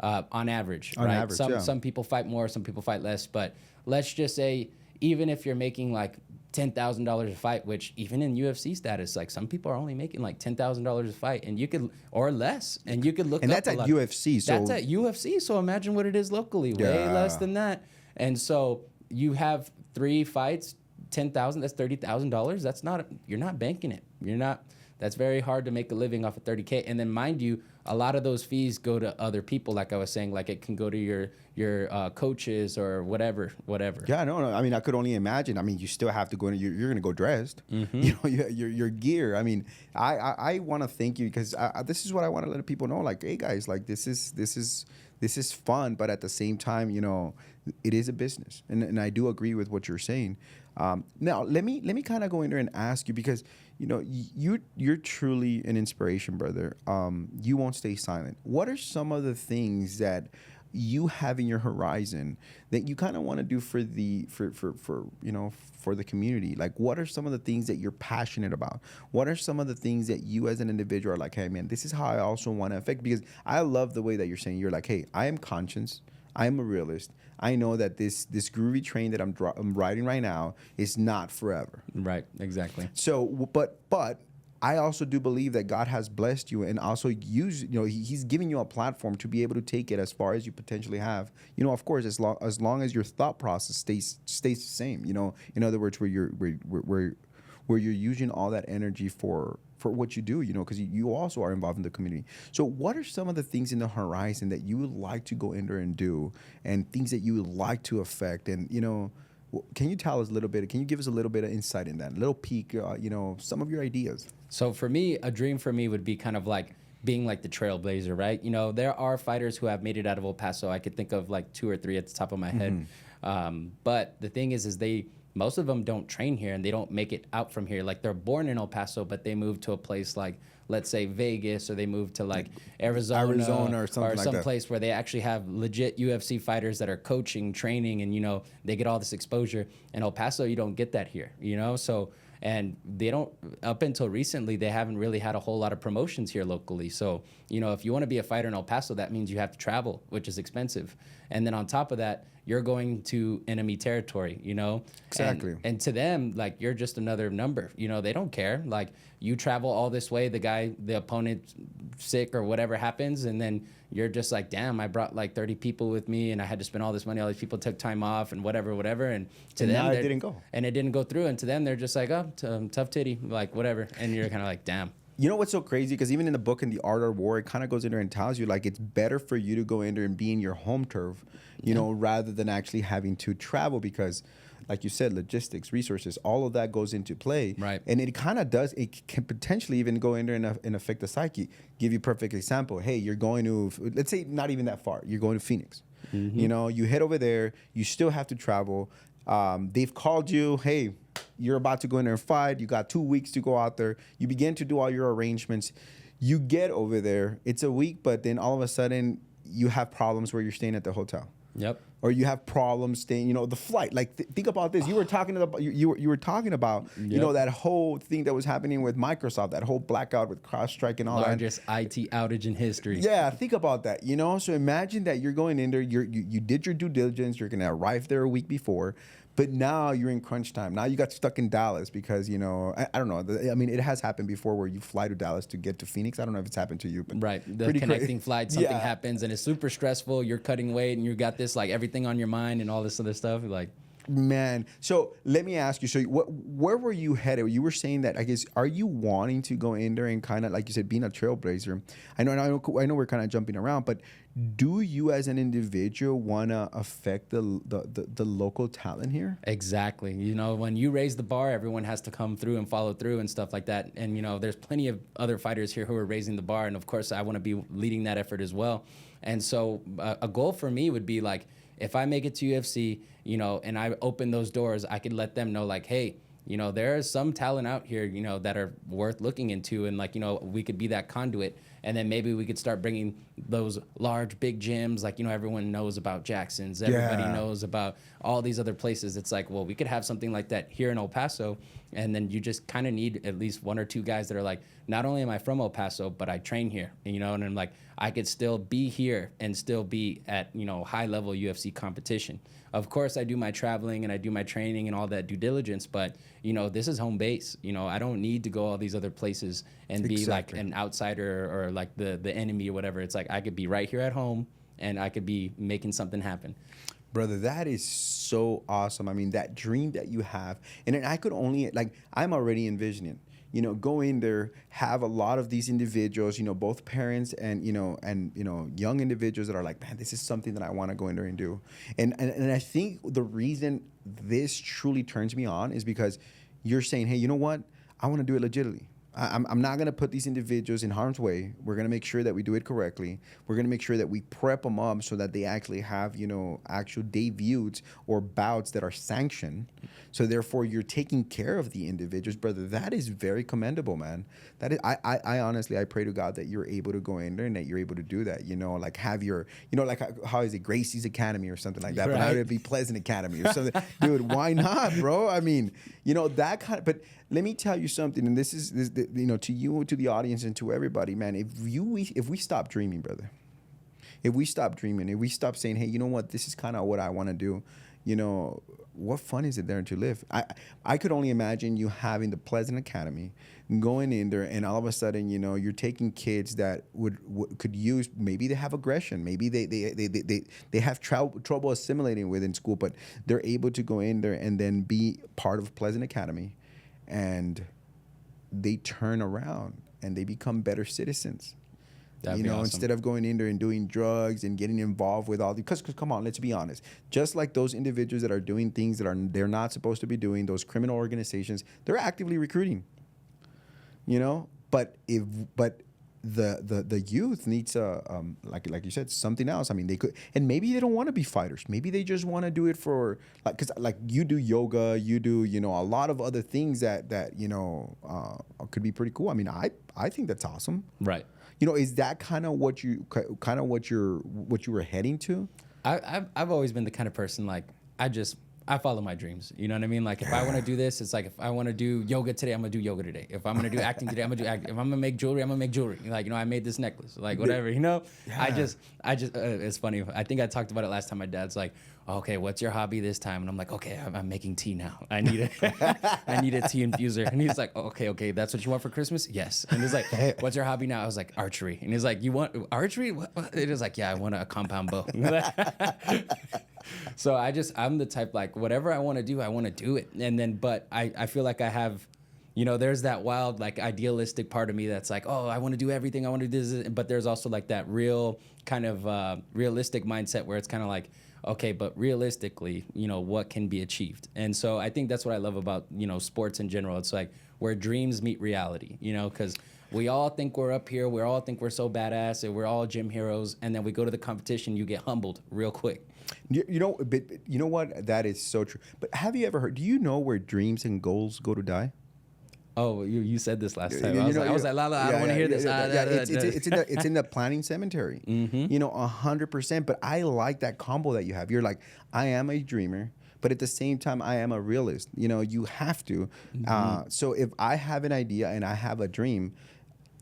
[SPEAKER 1] On average,
[SPEAKER 2] on
[SPEAKER 1] right?
[SPEAKER 2] Average,
[SPEAKER 1] Some people fight more, some people fight less. But let's just say, even if you're making like $10,000 a fight, which even in UFC status, like some people are only making like $10,000 a fight, and you could, or less, and you could look.
[SPEAKER 2] And
[SPEAKER 1] up
[SPEAKER 2] that's at UFC. So
[SPEAKER 1] that's at UFC. So imagine what it is locally, way less than that. And so you have 3 fights, 10,000. That's $30,000. That's not. You're not banking it. You're not. That's very hard to make a living off of 30K. And then, mind you, a lot of those fees go to other people. Like I was saying, like it can go to your coaches or whatever.
[SPEAKER 2] Yeah, no. I mean, I could only imagine. I mean, you still have to go. You're going to go dressed.
[SPEAKER 1] Mm-hmm.
[SPEAKER 2] You know, your gear. I mean, I want to thank you because this is what I want to let people know. Like, hey guys, like this is fun, but at the same time, you know, it is a business, and I do agree with what you're saying. Now, let me kind of go in there and ask you because you know you're truly an inspiration, brother. You won't stay silent. What are some of the things that you have in your horizon that you kind of want to do for the community? Like, what are some of the things that you're passionate about? What are some of the things that you as an individual are like, hey man, this is how I also want to affect? Because I love the way that you're saying, you're like, hey, I am conscious, I am a realist. I know that this groovy train that I'm riding right now is not forever.
[SPEAKER 1] Right, exactly.
[SPEAKER 2] So, but I also do believe that God has blessed you and also He's giving you a platform to be able to take it as far as you potentially have. You know, of course, as long as your thought process stays the same. You know, in other words, where you're using all that energy for what you do, you know, because you also are involved in the community. So what are some of the things in the horizon that you would like to go in there and do, and things that you would like to affect? And, you know, can you tell us a little bit, can you give us a little bit of insight in that, a little peek, you know, some of your ideas?
[SPEAKER 1] So for me, a dream for me would be kind of like being like the trailblazer, right? You know, there are fighters who have made it out of El Paso. I could think of like 2 or 3 at the top of my head. But the thing is most of them don't train here and they don't make it out from here. Like they're born in El Paso, but they move to a place like, let's say Vegas, or they move to like Arizona
[SPEAKER 2] or something like
[SPEAKER 1] some
[SPEAKER 2] that.
[SPEAKER 1] place where they actually have legit UFC fighters that are coaching, training, and, you know, they get all this exposure. In El Paso, you don't get that here, you know? So, and they don't, up until recently, they haven't really had a whole lot of promotions here locally. So, you know, if you want to be a fighter in El Paso, that means you have to travel, which is expensive. And then on top of that, you're going to enemy territory, you know?
[SPEAKER 2] Exactly.
[SPEAKER 1] And to them, like, you're just another number. You know, they don't care. Like, you travel all this way, the opponent's sick or whatever happens, and then you're just like, damn, I brought like 30 people with me, and I had to spend all this money. All these people took time off and whatever. And to them,
[SPEAKER 2] it didn't go.
[SPEAKER 1] And it didn't go through. And to them, they're just like, oh, tough titty, like whatever. And you're kind of like, damn.
[SPEAKER 2] You know what's so crazy? Because even in the book, in The Art of War, it kind of goes in there and tells you, like, it's better for you to go in there and be in your home turf, you know, rather than actually having to travel because, like you said, logistics, resources, all of that goes into play.
[SPEAKER 1] Right.
[SPEAKER 2] And it kind of does, it can potentially even go in there and affect the psyche. Give you a perfect example. Hey, you're going to, let's say not even that far. You're going to Phoenix. You know, you head over there. You still have to travel. They've called you, hey, you're about to go in there and fight. You got 2 weeks to go out there. You begin to do all your arrangements. You get over there. It's a week, but then all of a sudden you have problems where you're staying at the hotel.
[SPEAKER 1] Yep.
[SPEAKER 2] Or you have problems staying, you know, the flight. Like, think about this. You were talking about, you were talking about, you know, that whole thing that was happening with Microsoft, that whole blackout with CrowdStrike and all that.
[SPEAKER 1] Largest IT outage in history.
[SPEAKER 2] Yeah, think about that. You know, so imagine that you're going in there. You did your due diligence. You're gonna arrive there a week before. But now you're in crunch time. Now you got stuck in Dallas because, you know, I don't know. I mean, it has happened before where you fly to Dallas to get to Phoenix. I don't know if it's happened to you. But
[SPEAKER 1] right. The connecting flight, something
[SPEAKER 2] Yeah.
[SPEAKER 1] happens and it's super stressful. You're cutting weight and you got this, like, everything on your mind and all this other stuff. Like,
[SPEAKER 2] Man, so let me ask you. So, where were you headed? You were saying that, I guess, are you wanting to go in there and kind of, like you said, being a trailblazer? I know we're kind of jumping around, but do you, as an individual, want to affect the local talent here?
[SPEAKER 1] exactly. You know, when you raise the bar, everyone has to come through and follow through and stuff like that. And, you know, there's plenty of other fighters here who are raising the bar. And, of course, I want to be leading that effort as well. And so a goal for me would be, like, if I make it to UFC, you know, and I open those doors, I could let them know, like, hey, you know, there is some talent out here, you know, that are worth looking into. And like, you know, we could be that conduit. And then maybe we could start bringing those large, big gyms. Like, you know, everyone knows about Jackson's. Everybody knows about all these other places. It's like, well, we could have something like that here in El Paso. And then you just kind of need at least 1 or 2 guys that are like, not only am I from El Paso, but I train here, you know, and I'm like, I could still be here and still be at, you know, high level UFC competition. Of course, I do my traveling and I do my training and all that due diligence, but, you know, this is home base. You know, I don't need to go all these other places and be like an outsider or like the enemy or whatever. It's like I could be right here at home and I could be making something happen.
[SPEAKER 2] Brother, that is so awesome. I mean, that dream that you have, and then I could only, like, I'm already envisioning, you know, go in there, have a lot of these individuals, you know, both parents and, you know, young individuals that are like, man, this is something that I want to go in there and do. And I think the reason this truly turns me on is because you're saying, hey, you know what? I want to do it legitimately. I'm not going to put these individuals in harm's way. We're going to make sure that we do it correctly. We're going to make sure that we prep them up so that they actually have, you know, actual debuts or bouts that are sanctioned. So therefore, you're taking care of the individuals, brother. That is very commendable, man. That is, I honestly, I pray to God that you're able to go in there and that you're able to do that. You know, like have your, you know, like how is it, Gracie's Academy or something like that? Right. But how would it be Pleasant Academy or something? Dude, why not, bro? I mean, you know, that kind of, but let me tell you something, and this is, you know, to you, to the audience, and to everybody, man. If we stop dreaming, brother, if we stop dreaming, if we stop saying, hey, you know what, this is kind of what I want to do, you know, what fun is it there to live? I could only imagine you having the Pleasant Academy, going in there, and all of a sudden, you know, you're taking kids that could use, maybe they have aggression, maybe they have trouble assimilating within school, but they're able to go in there and then be part of Pleasant Academy. And they turn around and they become better citizens.
[SPEAKER 1] That'd
[SPEAKER 2] you
[SPEAKER 1] be
[SPEAKER 2] know,
[SPEAKER 1] awesome.
[SPEAKER 2] Instead of going in there and doing drugs and getting involved with all the, because come on, let's be honest. Just like those individuals that are doing things that they're not supposed to be doing, those criminal organizations, they're actively recruiting. You know, but the youth needs like you said, something else. I mean, they could, and maybe they don't want to be fighters. Maybe they just want to do it for, like, because like you do yoga, you do, you know, a lot of other things that you know could be pretty cool. I mean, I think that's awesome.
[SPEAKER 1] Right.
[SPEAKER 2] You know, is that kind of what you were heading to?
[SPEAKER 1] I've always been the kind of person, like, I follow my dreams. You know what I mean? Like, if I want to do this, it's like, if I want to do yoga today, I'm going to do yoga today. If I'm going to do acting today, I'm going to do acting. If I'm going to make jewelry, I'm going to make jewelry. Like, you know, I made this necklace, like whatever, you know? Yeah. I just it's funny. I think I talked about it last time. My dad's like, okay, what's your hobby this time? And I'm like, okay, I'm making tea now. I need a tea infuser. And he's like, oh, okay, that's what you want for Christmas? Yes. And he's like, what's your hobby now? I was like, archery. And he's like, you want archery? What? It was like, yeah, I want a compound bow. So I'm the type, like, whatever I want to do, I want to do it. And then, but I feel like I have, you know, there's that wild, like, idealistic part of me that's like, oh, I want to do everything. I want to do this. But there's also like that real kind of realistic mindset where it's kind of like, okay, but realistically, you know, what can be achieved? And so I think that's what I love about, you know, sports in general. It's like where dreams meet reality, you know, because we all think we're up here. We all think we're so badass and we're all gym heroes. And then we go to the competition, you get humbled real quick.
[SPEAKER 2] You know, but you know what? That is so true. But have you ever heard, do you know where dreams and goals go to die?
[SPEAKER 1] Oh, you said this last time. I was like, Lala, I don't want to hear this.
[SPEAKER 2] It's in the planning cemetery. Mm-hmm. You know, 100%. But I like that combo that you have. You're like, I am a dreamer, but at the same time, I am a realist. You know, you have to. Mm-hmm. So if I have an idea and I have a dream,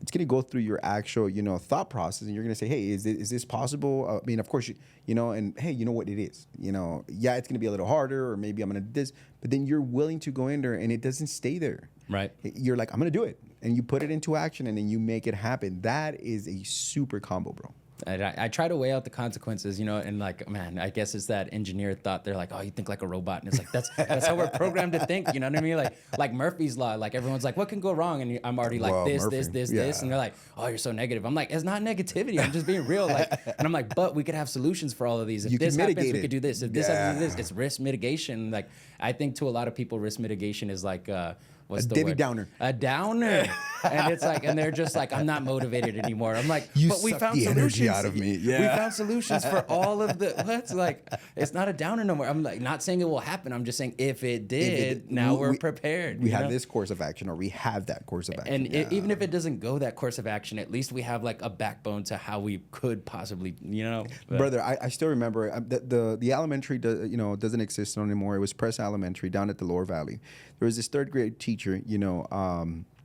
[SPEAKER 2] it's going to go through your actual, you know, thought process, and you're going to say, hey, is this possible? I mean, of course, you know, and hey, you know what it is? You know, yeah, it's going to be a little harder, or maybe I'm going to do this, but then you're willing to go in there, and it doesn't stay there.
[SPEAKER 1] Right.
[SPEAKER 2] You're like, I'm going to do it, and you put it into action, and then you make it happen. That is a super combo, bro.
[SPEAKER 1] I try to weigh out the consequences, you know, and like, man, I guess it's that engineer thought. They're like, oh, you think like a robot. And it's like, that's how we're programmed to think, you know what I mean? Like Murphy's Law, like everyone's like, what can go wrong? And I'm already like, well, this. And they're like, oh, you're so negative. I'm like, it's not negativity. I'm just being real. Like, and I'm like, but we could have solutions for all of these. If
[SPEAKER 2] you
[SPEAKER 1] this happens, we
[SPEAKER 2] it.
[SPEAKER 1] could do this. If this happens, this. It's risk mitigation. Like, I think to a lot of people, risk mitigation is like, what's the
[SPEAKER 2] Debbie
[SPEAKER 1] word?
[SPEAKER 2] Downer.
[SPEAKER 1] A downer. And it's like, and they're just like, I'm not motivated anymore. I'm like,
[SPEAKER 2] You
[SPEAKER 1] but we
[SPEAKER 2] suck
[SPEAKER 1] found
[SPEAKER 2] the energy
[SPEAKER 1] solutions
[SPEAKER 2] out of me.
[SPEAKER 1] We
[SPEAKER 2] Yeah.
[SPEAKER 1] found solutions for all of the what's like. It's not a downer no more. I'm like, not saying it will happen. I'm just saying if it did, now we're prepared.
[SPEAKER 2] We
[SPEAKER 1] you
[SPEAKER 2] have
[SPEAKER 1] know?
[SPEAKER 2] this course of action, or we have that course of action.
[SPEAKER 1] And even if it doesn't go that course of action, at least we have like a backbone to how we could possibly, But-
[SPEAKER 2] Brother, I still remember the elementary doesn't exist anymore. It was Press Elementary down at the Lower Valley. There was this third grade teacher,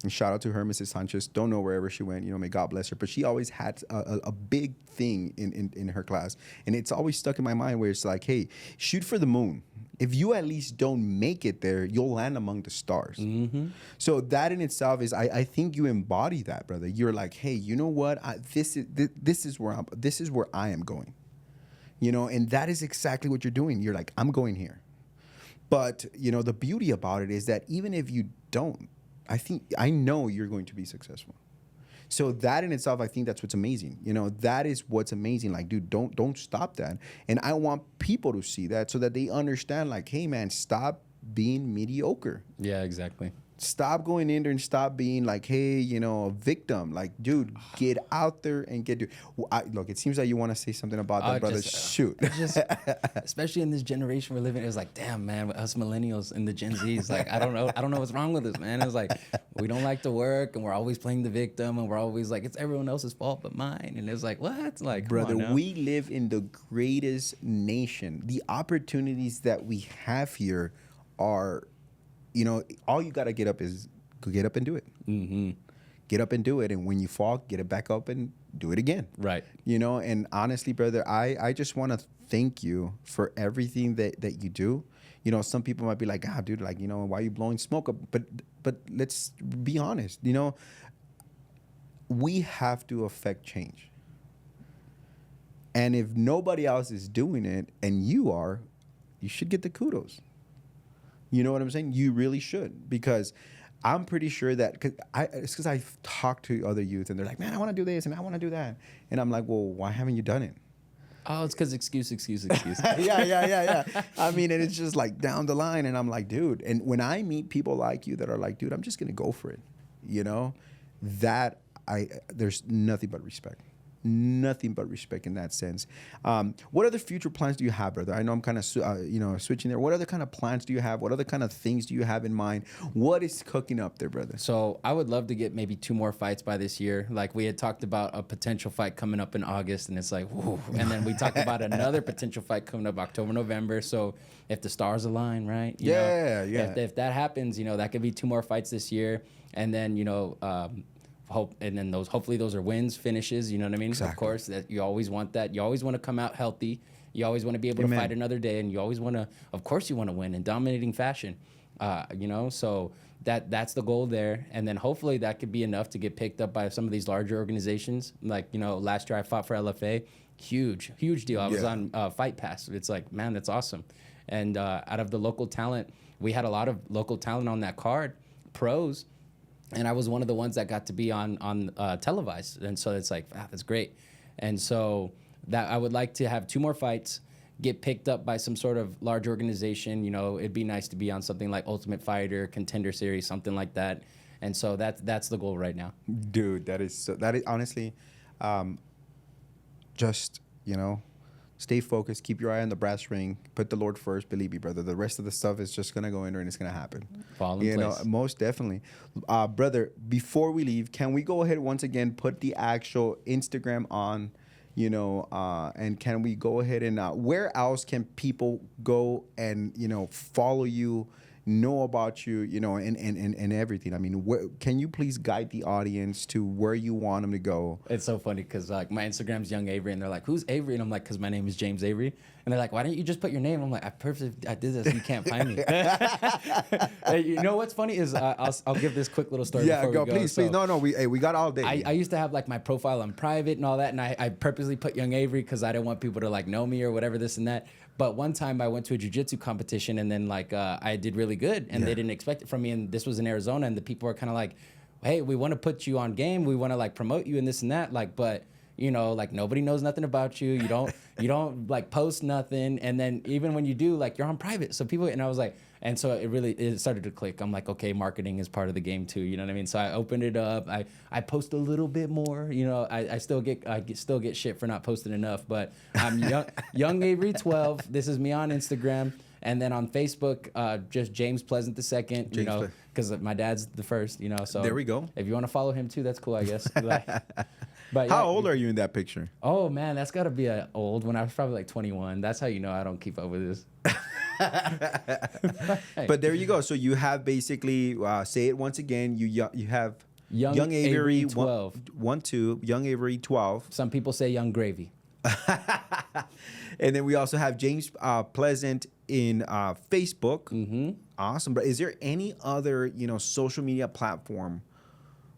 [SPEAKER 2] and shout out to her, Mrs. Sanchez. Don't know wherever she went, may God bless her. But she always had a big thing in her class. And it's always stuck in my mind where it's like, hey, shoot for the moon. If you at least don't make it there, you'll land among the stars. Mm-hmm. So that in itself is, I think you embody that, brother. You're like, hey, you know what? This is where I am going. And that is exactly what you're doing. You're like, I'm going here. But, the beauty about it is that even if you don't, I know you're going to be successful. So that in itself, I think that's what's amazing. That is what's amazing. Like, dude, don't stop that. And I want people to see that so that they understand, like, hey, man, stop being mediocre.
[SPEAKER 1] Yeah, exactly.
[SPEAKER 2] Stop going in there and stop being like, hey, a victim. Like, dude, get out there and look, it seems like you want to say something about that, brother. Shoot.
[SPEAKER 1] Especially in this generation we're living, it was like, damn, man, us millennials and the Gen Zs, like, I don't know what's wrong with us, man. It's like, we don't like to work, and we're always playing the victim, and we're always like, it's everyone else's fault but mine. And it's like, what? Like,
[SPEAKER 2] brother, we live in the greatest nation. The opportunities that we have here are, all you got to get up and do it. Mm-hmm. Get up and do it. And when you fall, get it back up and do it again.
[SPEAKER 1] Right.
[SPEAKER 2] And honestly, brother, I just want to thank you for everything that you do. Some people might be like, dude, like, why are you blowing smoke up? But let's be honest, we have to affect change. And if nobody else is doing it and you are, you should get the kudos. You know what I'm saying? You really should, because I'm pretty sure that it's because I've talked to other youth and they're like, man, I want to do this and I want to do that. And I'm like, well, why haven't you done it?
[SPEAKER 1] Oh, it's because excuse.
[SPEAKER 2] Yeah. I mean, and it's just like down the line. And I'm like, dude, and when I meet people like you that are like, dude, I'm just going to go for it. There's nothing but respect. Nothing but respect in that sense. What other future plans do you have, brother? I know I'm kind of switching there. What other kind of plans do you have? What other kind of things do you have in mind? What is cooking up there, brother?
[SPEAKER 1] So I would love to get maybe 2 more fights by this year. Like, we had talked about a potential fight coming up in August, and it's like, whoa. And then we talked about another potential fight coming up October, November. So if the stars align, right?
[SPEAKER 2] Yeah.
[SPEAKER 1] If that happens, that could be 2 more fights this year. And then, hopefully those are wins, finishes, you know what I mean?
[SPEAKER 2] Exactly.
[SPEAKER 1] Of course, that you always want that. You always want to come out healthy. You always want to be able to fight another day, and you always want to, of course, you want to win in dominating fashion. So that's the goal there. And then hopefully that could be enough to get picked up by some of these larger organizations. Like, last year I fought for LFA. Huge deal. I was on Fight Pass. It's like, man, that's awesome. And out of the local talent, we had a lot of local talent on that card, pros. And I was one of the ones that got to be on televised. And so it's like, that's great. And so that I would like to have 2 more fights, get picked up by some sort of large organization. It'd be nice to be on something like Ultimate Fighter, Contender Series, something like that. And so that's the goal right now.
[SPEAKER 2] Dude, that is honestly, just, stay focused, keep your eye on the brass ring, put the Lord first. Believe me, brother, the rest of the stuff is just gonna go in there and it's gonna happen.
[SPEAKER 1] Fall in place.
[SPEAKER 2] Most definitely. Brother, before we leave, can we go ahead once again, put the actual Instagram on, and can we go ahead and where else can people go and follow you, know about you, and everything? I mean, can you please guide the audience to where you want them to go?
[SPEAKER 1] It's so funny because like my Instagram's Young Avery, and they're like, "Who's Avery?" And I'm like, "Cause my name is James Avery." And they're like, "Why don't you just put your name?" I'm like, I did this. You can't find me." Hey, you know what's funny is I'll give this quick little story.
[SPEAKER 2] Yeah,
[SPEAKER 1] before
[SPEAKER 2] go, please. No. We got all day.
[SPEAKER 1] I used to have like my profile on private and all that, and I purposely put Young Avery because I didn't want people to like know me or whatever, this and that. But one time I went to a jiu-jitsu competition, and then like I did really good, and they didn't expect it from me. And this was in Arizona, and the people were kind of like, "Hey, we want to put you on game. We want to like promote you and this and that." Like, but like nobody knows nothing about you. You don't like post nothing. And then even when you do, like you're on private. So people, and I was like, And so it started to click. I'm like, okay, marketing is part of the game too. You know what I mean? So I opened it up. I post a little bit more. You know, I still get shit for not posting enough. But I'm young Avery 12. This is me on Instagram. And then on Facebook, just James Pleasant II, you know, because my dad's the first, you know. So
[SPEAKER 2] there we go.
[SPEAKER 1] If you want to follow him too, that's cool, I guess. But
[SPEAKER 2] how old are you in that picture?
[SPEAKER 1] Oh man, that's got to be old. When I was probably like 21. That's how you know I don't keep up with this.
[SPEAKER 2] But there you go. So you have basically, say it once again. You have Young Avery
[SPEAKER 1] 12.
[SPEAKER 2] 12, Young Avery 12.
[SPEAKER 1] Some people say Young Gravy.
[SPEAKER 2] And then we also have James Pleasant in Facebook.
[SPEAKER 1] Mm-hmm.
[SPEAKER 2] Awesome. But is there any other, social media platform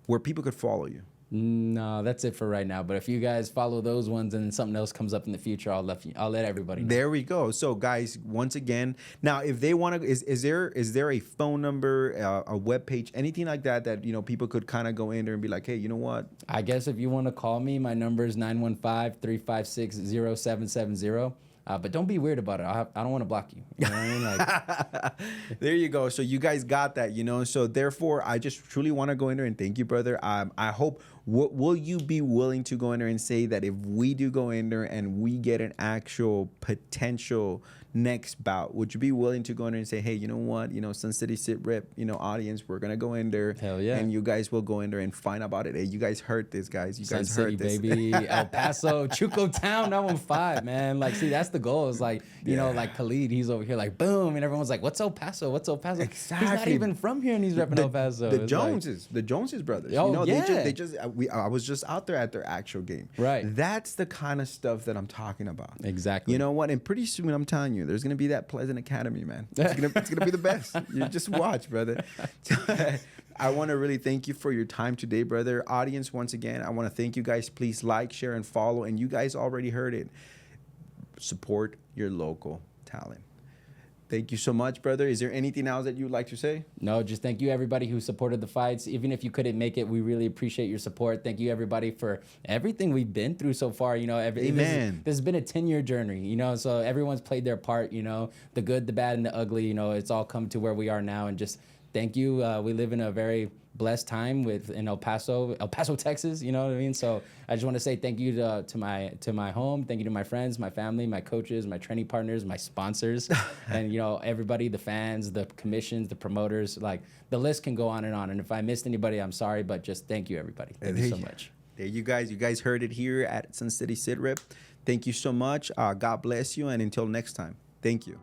[SPEAKER 2] where people could follow you?
[SPEAKER 1] No, that's it for right now. But if you guys follow those ones and something else comes up in the future, I'll let everybody know.
[SPEAKER 2] There we go. So guys, once again, now if they want to, is there a phone number, a web page, anything like that people could kind of go in there and be like, hey, you know what?
[SPEAKER 1] I guess if you want to call me, my number is 915-356-0770. But don't be weird about it. I don't want to block you. You know what I mean? Like,
[SPEAKER 2] there you go. So you guys got that, So therefore, I just truly want to go in there and thank you, brother. I hope, will you be willing to go in there and say that if we do go in there and we get an actual potential next bout, would you be willing to go in there and say, hey, you know what? Sun City SITREP, audience, we're going to go in there.
[SPEAKER 1] Hell yeah.
[SPEAKER 2] And you guys will go in there and find about it. Hey, you guys heard this, guys. You guys
[SPEAKER 1] Sun
[SPEAKER 2] heard
[SPEAKER 1] City,
[SPEAKER 2] this.
[SPEAKER 1] baby. El Paso, Chuco Town, 915, man. Like, see, that's the goal. It's like, like Khalid, he's over here like, boom. And everyone's like, what's El Paso? What's El Paso?
[SPEAKER 2] Exactly.
[SPEAKER 1] He's not even from here and he's repping El Paso.
[SPEAKER 2] The Joneses brothers.
[SPEAKER 1] Oh, yeah.
[SPEAKER 2] I was just out there at their actual game.
[SPEAKER 1] Right.
[SPEAKER 2] That's the kind of stuff that I'm talking about.
[SPEAKER 1] Exactly.
[SPEAKER 2] You know what? And pretty soon, I'm telling you, there's going to be that Pleasant Academy, man. It's gonna be the best. You just watch, brother. I want to really thank you for your time today, brother. Audience, once again, I want to thank you guys. Please like, share, and follow. And you guys already heard it. Support your local talent. Thank you so much, brother. Is there anything else that you would like to say?
[SPEAKER 1] No, just thank you, everybody who supported the fights. Even if you couldn't make it, we really appreciate your support. Thank you, everybody, for everything we've been through so far.
[SPEAKER 2] Amen.
[SPEAKER 1] This has been a 10-year journey, so everyone's played their part, the good, the bad, and the ugly. It's all come to where we are now. And just thank you. We live in a very blessed time in El Paso, Texas. You know what I mean? So I just want to say thank you to my home. Thank you to my friends, my family, my coaches, my training partners, my sponsors, and everybody, the fans, the commissions, the promoters. Like, the list can go on. And if I missed anybody, I'm sorry, but just thank you, everybody. Thank you so much.
[SPEAKER 2] There you guys heard it here at Sun City SITREP. Thank you so much. God bless you, and until next time, thank you.